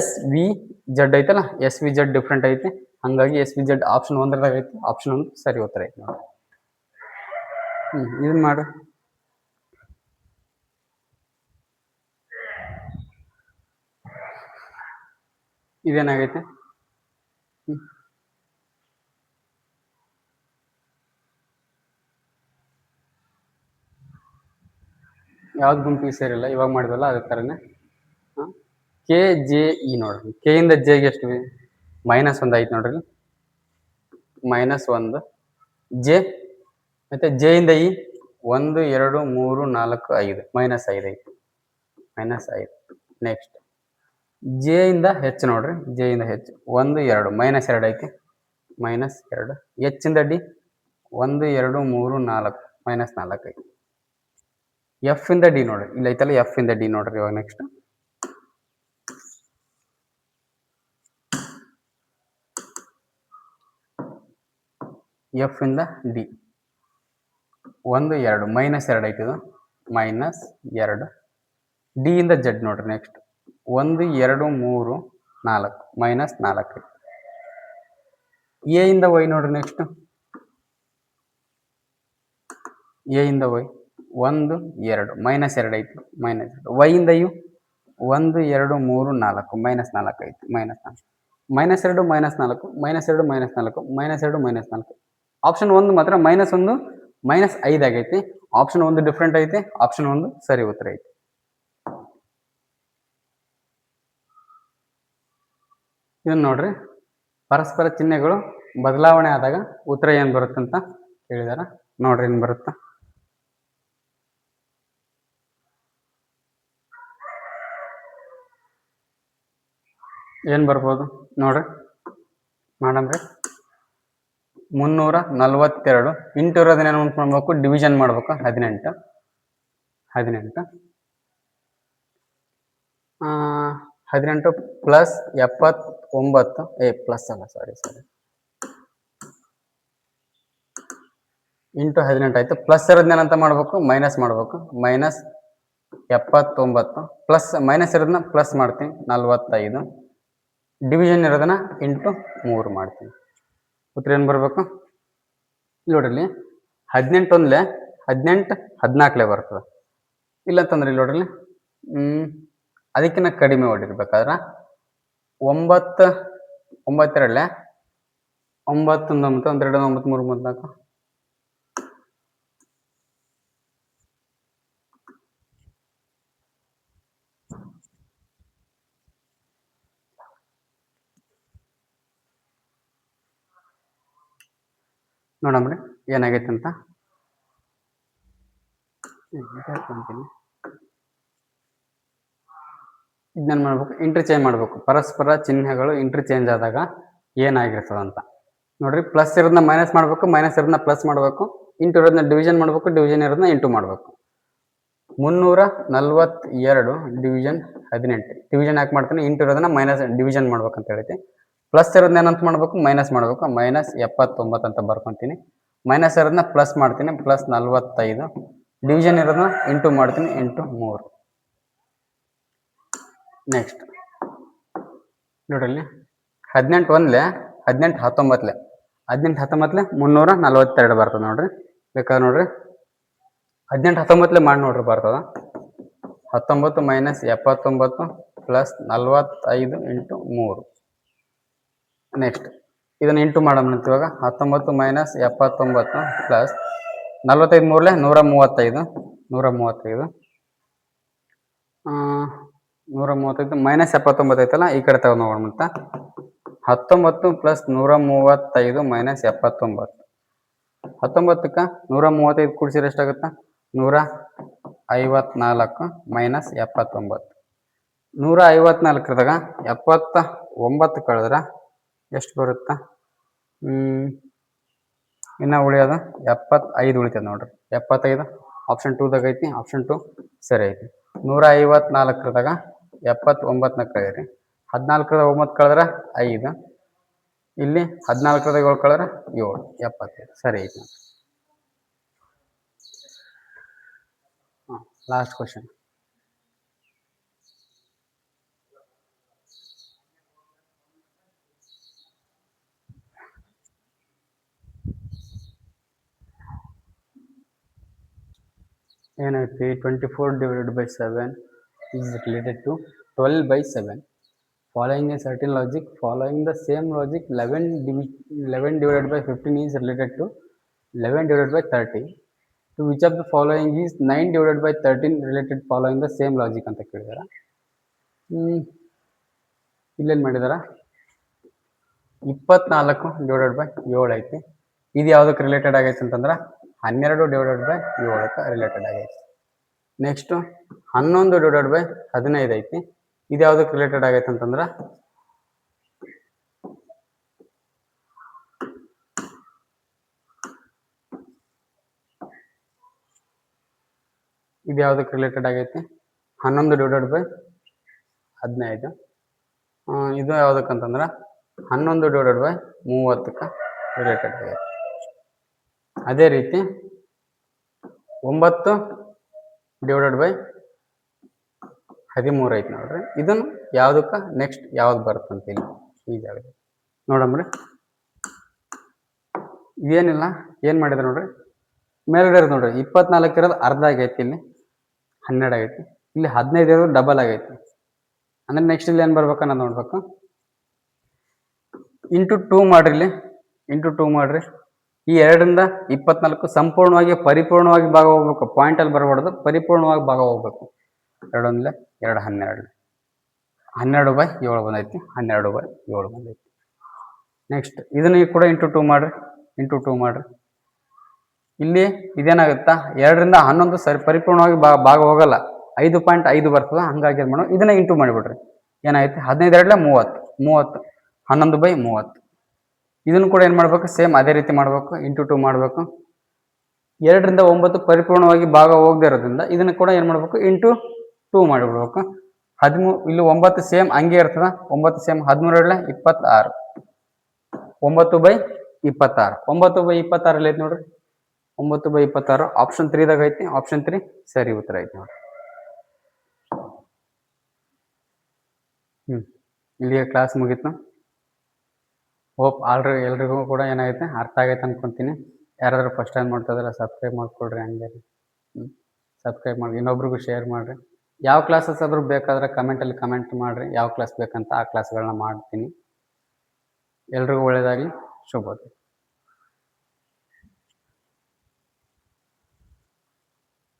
SVZ ಐತಲ್ಲ, SVZ ಡಿಫ್ರೆಂಟ್ ಐತಿ. ಹಂಗಾಗಿ SVZ ಆಪ್ಷನ್ 1 ಐತಿ. ಆಪ್ಷನ್ 1 ಸರಿ ಉತ್ತರ ಐತಿ ನೋಡಿ. ಇದನ್ನ ಮಾಡು. ಇದೇನಾಗೈತೆ? ಯಾವ್ದು ಗುಂಪಿಗೆ ಸೇರಿಲ್ಲ, ಇವಾಗ ಮಾಡಿದಲ್ಲ ಅದೇ ಥರನೇ. KJE ನೋಡ್ರಿ, ಕೆ ಇಂದ ಜೆಗೆ ಎಷ್ಟು -1 ಐತಿ ನೋಡ್ರಿ, -1 ಜೆ, ಮತ್ತೆ ಜೆ ಇಂದ ಇ 1 2 3 4 5 -5 ಐತಿ, -5. ನೆಕ್ಸ್ಟ್ ಜೆ ಇಂದ ಹೆಚ್ ನೋಡ್ರಿ, ಜೆ ಇಂದ ಹೆಚ್ 1 2 -2 ಐತಿ, -2. ಎಚ್ ಇಂದ ಡಿ 1 2 3 4 -4 ಐತಿ. ಎಫ್ ಇಂದ ಡಿ ನೋಡ್ರಿ, ಇಲ್ಲ ಐತಲ್ಲ, ಎಫ್ ಇಂದ ಡಿ ನೋಡ್ರಿ. ಇವಾಗ ನೆಕ್ಸ್ಟ್ ಎಫ್ ಇಂದ ಡಿ 1 2 -2 ಐತಿ, ಇದು -2. ಡಿ ಇಂದ ಜೆಡ್ ನೋಡ್ರಿ, ನೆಕ್ಸ್ಟ್ 1 2 3 4 -4 ಐತಿ. ಎ ಇಂದ ವೈ ನೋಡ್ರಿ, ನೆಕ್ಸ್ಟ್ ಎ ಇಂದ ವೈ 1 2 -2 ಐತಿ, -2. ವೈ ಇಂದ ಯು 1 2 3 4 -4 ಐತಿ, -4. -2 -4 -2 -4 -2 -4. ಆಪ್ಷನ್ 1 ಮಾತ್ರ -1 -5 ಆಗೈತಿ. ಆಪ್ಷನ್ 1 ಡಿಫ್ರೆಂಟ್ ಐತಿ. ಆಪ್ಷನ್ 1 ಸರಿ ಉತ್ತರ ಐತಿ. ಇದನ್ನ ನೋಡ್ರಿ, ಪರಸ್ಪರ ಚಿಹ್ನೆಗಳು ಬದಲಾವಣೆ ಆದಾಗ ಉತ್ತರ ಏನ್ ಬರುತ್ತಂತ ಹೇಳಿದಾರ. ನೋಡ್ರಿ ಏನ್ ಬರುತ್ತ. ಏನ್ ಬರ್ಬೋದು ನೋಡ್ರಿ, ಮಾಡಮ್ರಿ. 342 ಇಂಟು ಇರೋದನ್ನ ಏನು ಮಾಡ್ಬೇಕು, ಡಿವಿಷನ್ ಮಾಡ್ಬೇಕು. 18 18 ಪ್ಲಸ್ 79, ಪ್ಲಸ್ ಅಲ್ಲ, ಸಾರಿ ಇಂಟು 18 ಆಯ್ತು. ಪ್ಲಸ್ ಇರೋದನ್ನ ಏನಂತ ಮಾಡ್ಬೇಕು, ಮೈನಸ್ ಮಾಡ್ಬೇಕು. -79 ಪ್ಲಸ್ ಮೈನಸ್ ಇರೋದನ್ನ ಪ್ಲಸ್ ಮಾಡ್ತೀನಿ, 45. ಡಿವಿಷನ್ ಇರೋದನ್ನ ಇಂಟು 3 ಮಾಡ್ತೀನಿ. ಉತ್ತರ ಏನು ಬರಬೇಕು ನೋಡ್ರಿ. 18 ಒಂದ್ಲೆ 18 14 ಬರ್ತದೆ. ಇಲ್ಲಂತಂದ್ರೆ ಇಲ್ಲಿ ನೋಡ್ರಿ, ಅದಕ್ಕಿಂತ ಕಡಿಮೆ ಹೊಡಿರ್ಬೇಕಾದ್ರೆ 9 9 2 9 1 2 9 3 4. ನೋಡಮ್ರಿ ಏನಾಗೈತೆ ಅಂತ. ಇದನ್ನ ಮಾಡ್ಬೇಕು, ಇಂಟರ್ಚೇಂಜ್ ಮಾಡ್ಬೇಕು. ಪರಸ್ಪರ ಚಿಹ್ನೆಗಳು ಇಂಟರ್ಚೇಂಜ್ ಆದಾಗ ಏನಾಗಿರ್ತದ ಅಂತ ನೋಡ್ರಿ. ಪ್ಲಸ್ ಇರೋದನ್ನ ಮೈನಸ್ ಮಾಡ್ಬೇಕು, ಮೈನಸ್ ಇರೋದನ್ನ ಪ್ಲಸ್ ಮಾಡ್ಬೇಕು. ಇಂಟು ಇರೋದನ್ನ ಡಿವಿಷನ್ ಮಾಡ್ಬೇಕು, ಡಿವಿಷನ್ ಇರೋದನ್ನ ಇಂಟು ಮಾಡ್ಬೇಕು. 342 ಡಿವಿಷನ್ 18. ಡಿವಿಷನ್ ಯಾಕೆ ಮಾಡ್ತೀನಿ, ಇಂಟು ಇರೋದನ್ನ ಮೈನಸ್ ಡಿವಿಷನ್ ಮಾಡ್ಬೇಕಂತ ಹೇಳ್ತಿ. ಪ್ಲಸ್ ಇರೋದನ್ನ ಏನಂತ ಮಾಡ್ಬೇಕು, ಮೈನಸ್ ಮಾಡ್ಬೇಕು. -79 ಅಂತ ಬರ್ಕೊಂತೀನಿ. ಮೈನಸ್ ಇರೋದನ್ನ ಪ್ಲಸ್ ಮಾಡ್ತೀನಿ, +45. ಡಿವಿಷನ್ ಇರೋದನ್ನ ಇಂಟು ಮಾಡ್ತೀನಿ, ಇಂಟು 3. ನೆಕ್ಸ್ಟ್ ನೋಡ್ರಿ, 18 ಒಂದ್ಲೆ 18 19 18 19 342 ಬರ್ತದೆ ನೋಡ್ರಿ. ಬೇಕಾದ್ರೆ ನೋಡ್ರಿ 18 19 ಮಾಡಿ ನೋಡ್ರಿ, ಬರ್ತದ 19 -79 +45 ಇಂಟು 3. ನೆಕ್ಸ್ಟ್ ಇದನ್ನ ಇಂಟು ಮಾಡೋಣ ಇವಾಗ. 19 - 79 ಪ್ಲಸ್ 45 3 135 135 -79 ಐತಲ್ಲ, ಈ ಕಡೆ ತಗೊಂಡು ಹೋಗೋಣ. ಮತ್ತೆ 19 + 135 -79. 19ಕ್ಕೆ 135 ಕೂಡಿಸಿದ್ರೆ ಎಷ್ಟಾಗುತ್ತೆ, 154 -79. 154 79 ಕಳೆದ್ರೆ ಎಷ್ಟು ಬರುತ್ತೆ, ಇನ್ನು ಉಳಿಯೋದು 75 ಉಳಿತದೆ ನೋಡ್ರಿ. 75 ಆಪ್ಷನ್ 2ದಾಗ ಐತಿ. ಆಪ್ಷನ್ 2 ಸರಿ ಐತಿ. 154 79 ಕಳೆಯಿರಿ. 14 9 ಕಳೆದ್ರೆ 5. ಇಲ್ಲಿ 14 7 ಕಳೆದ್ರೆ 7, 75 ಸರಿ ಐತಿ. Last question. ಏನೈತಿ 24/7 is related to 12/7. Following a certain logic, following the same logic, 11 divided by 15 is related to 11 divided by 30. To which of the following is 9 divided by 13 related following the same logic ಅಂತ ಕೇಳಿದಾರ. ಇಲ್ಲೇನು ಮಾಡಿದಾರ 24 divided by 7 ಐತಿ. ಇದು ಯಾವುದಕ್ಕೆ related ಆಗೈತೆ ಅಂತಂದ್ರೆ 12 divided by 7ಕ್ಕೆ related ಆಗೈತಿ. Next 11 divided by 15 ಐತಿ. ಇದು ಯಾವುದಕ್ಕೆ ರಿಲೇಟೆಡ್ ಆಗೈತೆ ಅಂತಂದ್ರೆ ಇದು ಯಾವುದಕ್ಕೆ ರಿಲೇಟೆಡ್ ಆಗೈತಿ 11 ಡಿವೈಡೆಡ್ ಬೈ 15. ಇದು ಯಾವುದಕ್ಕಂತಂದ್ರೆ 11 ಡಿವೈಡೆಡ್ ಬೈ 30ಕ್ಕೆ ರಿಲೇಟೆಡ್ ಆಗೈತಿ. ಅದೇ ರೀತಿ 9 ಡಿವೈಡೆಡ್ ಬೈ 13 ಐತಿ ನೋಡ್ರಿ. ಇದನ್ನು ಯಾವುದಕ್ಕೆ ನೆಕ್ಸ್ಟ್ ಯಾವ್ದು ಬರುತ್ತಂತ ಇಲ್ಲಿ ಈ ಜಾಗದಲ್ಲಿ ನೋಡಮ್ರಿ. ಏನಿಲ್ಲ ಏನು ಮಾಡಿದ್ರೆ ನೋಡ್ರಿ ಮೇಲ್ಗಡೆ ಇರೋದು ನೋಡ್ರಿ 24 ಇರೋದು ಅರ್ಧ ಆಗೈತಿ, ಇಲ್ಲಿ 12 ಆಗೈತಿ, ಇಲ್ಲಿ 15 ಇರೋದು ಡಬಲ್ ಆಗೈತಿ. ಅಂದ್ರೆ ನೆಕ್ಸ್ಟ್ ಇಲ್ಲಿ ಏನು ಬರ್ಬೇಕನ್ನ ನೋಡ್ಬೇಕು. ಇಂಟು 2 ಮಾಡ್ರಿ, ಇಲ್ಲಿ ಇಂಟು 2 ಮಾಡ್ರಿ. ಈ 2ರಿಂದ 24 ಸಂಪೂರ್ಣವಾಗಿ ಪರಿಪೂರ್ಣವಾಗಿ ಭಾಗ ಹೋಗ್ಬೇಕು. ಪಾಯಿಂಟಲ್ಲಿ ಬರಬಾರ್ದು, ಪರಿಪೂರ್ಣವಾಗಿ ಭಾಗ ಹೋಗ್ಬೇಕು. 2 1 2 12 12/7 ಬಂದೈತಿ, 12/7 ಬಂದೈತಿ. ನೆಕ್ಸ್ಟ್ ಇದನ್ನ ಕೂಡ ಇಂಟು 2 ಮಾಡ್ರಿ, ಇಂಟು 2 ಮಾಡ್ರಿ. ಇಲ್ಲಿ ಇದೇನಾಗುತ್ತಾ 2ರಿಂದ 11 ಪರಿಪೂರ್ಣವಾಗಿ ಭಾಗ ಹೋಗಲ್ಲ, 5.5 ಬರ್ತದ. ಹಂಗಾಗಿ ಏನು ಮಾಡೋ ಇದನ್ನ ಇಂಟು ಮಾಡಿಬಿಡ್ರಿ. ಏನಾಯ್ತು 15 2 30 30 11/30. ಇದನ್ನು ಕೂಡ ಏನು ಮಾಡ್ಬೇಕು, ಸೇಮ್ ಅದೇ ರೀತಿ ಮಾಡ್ಬೇಕು, ಇಂಟು 2 ಮಾಡಬೇಕು. 2ರಿಂದ 9 ಪರಿಪೂರ್ಣವಾಗಿ ಭಾಗ ಹೋಗದೆ ಇರೋದ್ರಿಂದ ಇದನ್ನು ಕೂಡ ಏನು ಮಾಡ್ಬೇಕು, ಇಂಟು 2 ಮಾಡಿಬಿಡ್ಬೇಕು. 13 ಇಲ್ಲಿ 9 ಸೇಮ್ ಹಂಗೆ ಇರ್ತದ. 9 ಸೇಮ್ 13 26 9/26 9/26 ಐತಿ ನೋಡ್ರಿ. 9/26 ಆಪ್ಷನ್ 3ದಾಗ ಐತಿ. ಆಪ್ಷನ್ 3 ಸರಿ ಉತ್ತರ ಐತಿ ನೋಡ್ರಿ. ಇಲ್ಲಿಗೆ ಕ್ಲಾಸ್ ಮುಗೀತು. ಹೋಪ್ ಆಲ್ರೆಡಿ ಎಲ್ರಿಗೂ ಕೂಡ ಏನಾಗೈತೆ ಅರ್ಥ ಆಗೈತೆ ಅನ್ಕೊಂತೀನಿ. ಯಾರಾದ್ರೂ ಫಸ್ಟ್ ಟೈಮ್ ಮಾಡ್ತಾ ಇದ್ರೆ ಸಬ್ಸ್ಕ್ರೈಬ್ ಮಾಡ್ಕೊಳ್ರಿ. ಹಂಗೆ ಸಬ್ಸ್ಕ್ರೈಬ್ ಮಾಡಿ, ಇನ್ನೊಬ್ರಿಗೂ ಶೇರ್ ಮಾಡಿರಿ. ಯಾವ ಕ್ಲಾಸಸ್ ಆದರೂ ಬೇಕಾದ್ರೆ ಕಮೆಂಟಲ್ಲಿ ಕಮೆಂಟ್ ಮಾಡಿರಿ, ಯಾವ ಕ್ಲಾಸ್ ಬೇಕಂತ ಆ ಕ್ಲಾಸ್ಗಳನ್ನ ಮಾಡ್ತೀನಿ. ಎಲ್ರಿಗೂ ಒಳ್ಳೆಯದಾಗಲಿ. ಶುಭೋದಯ.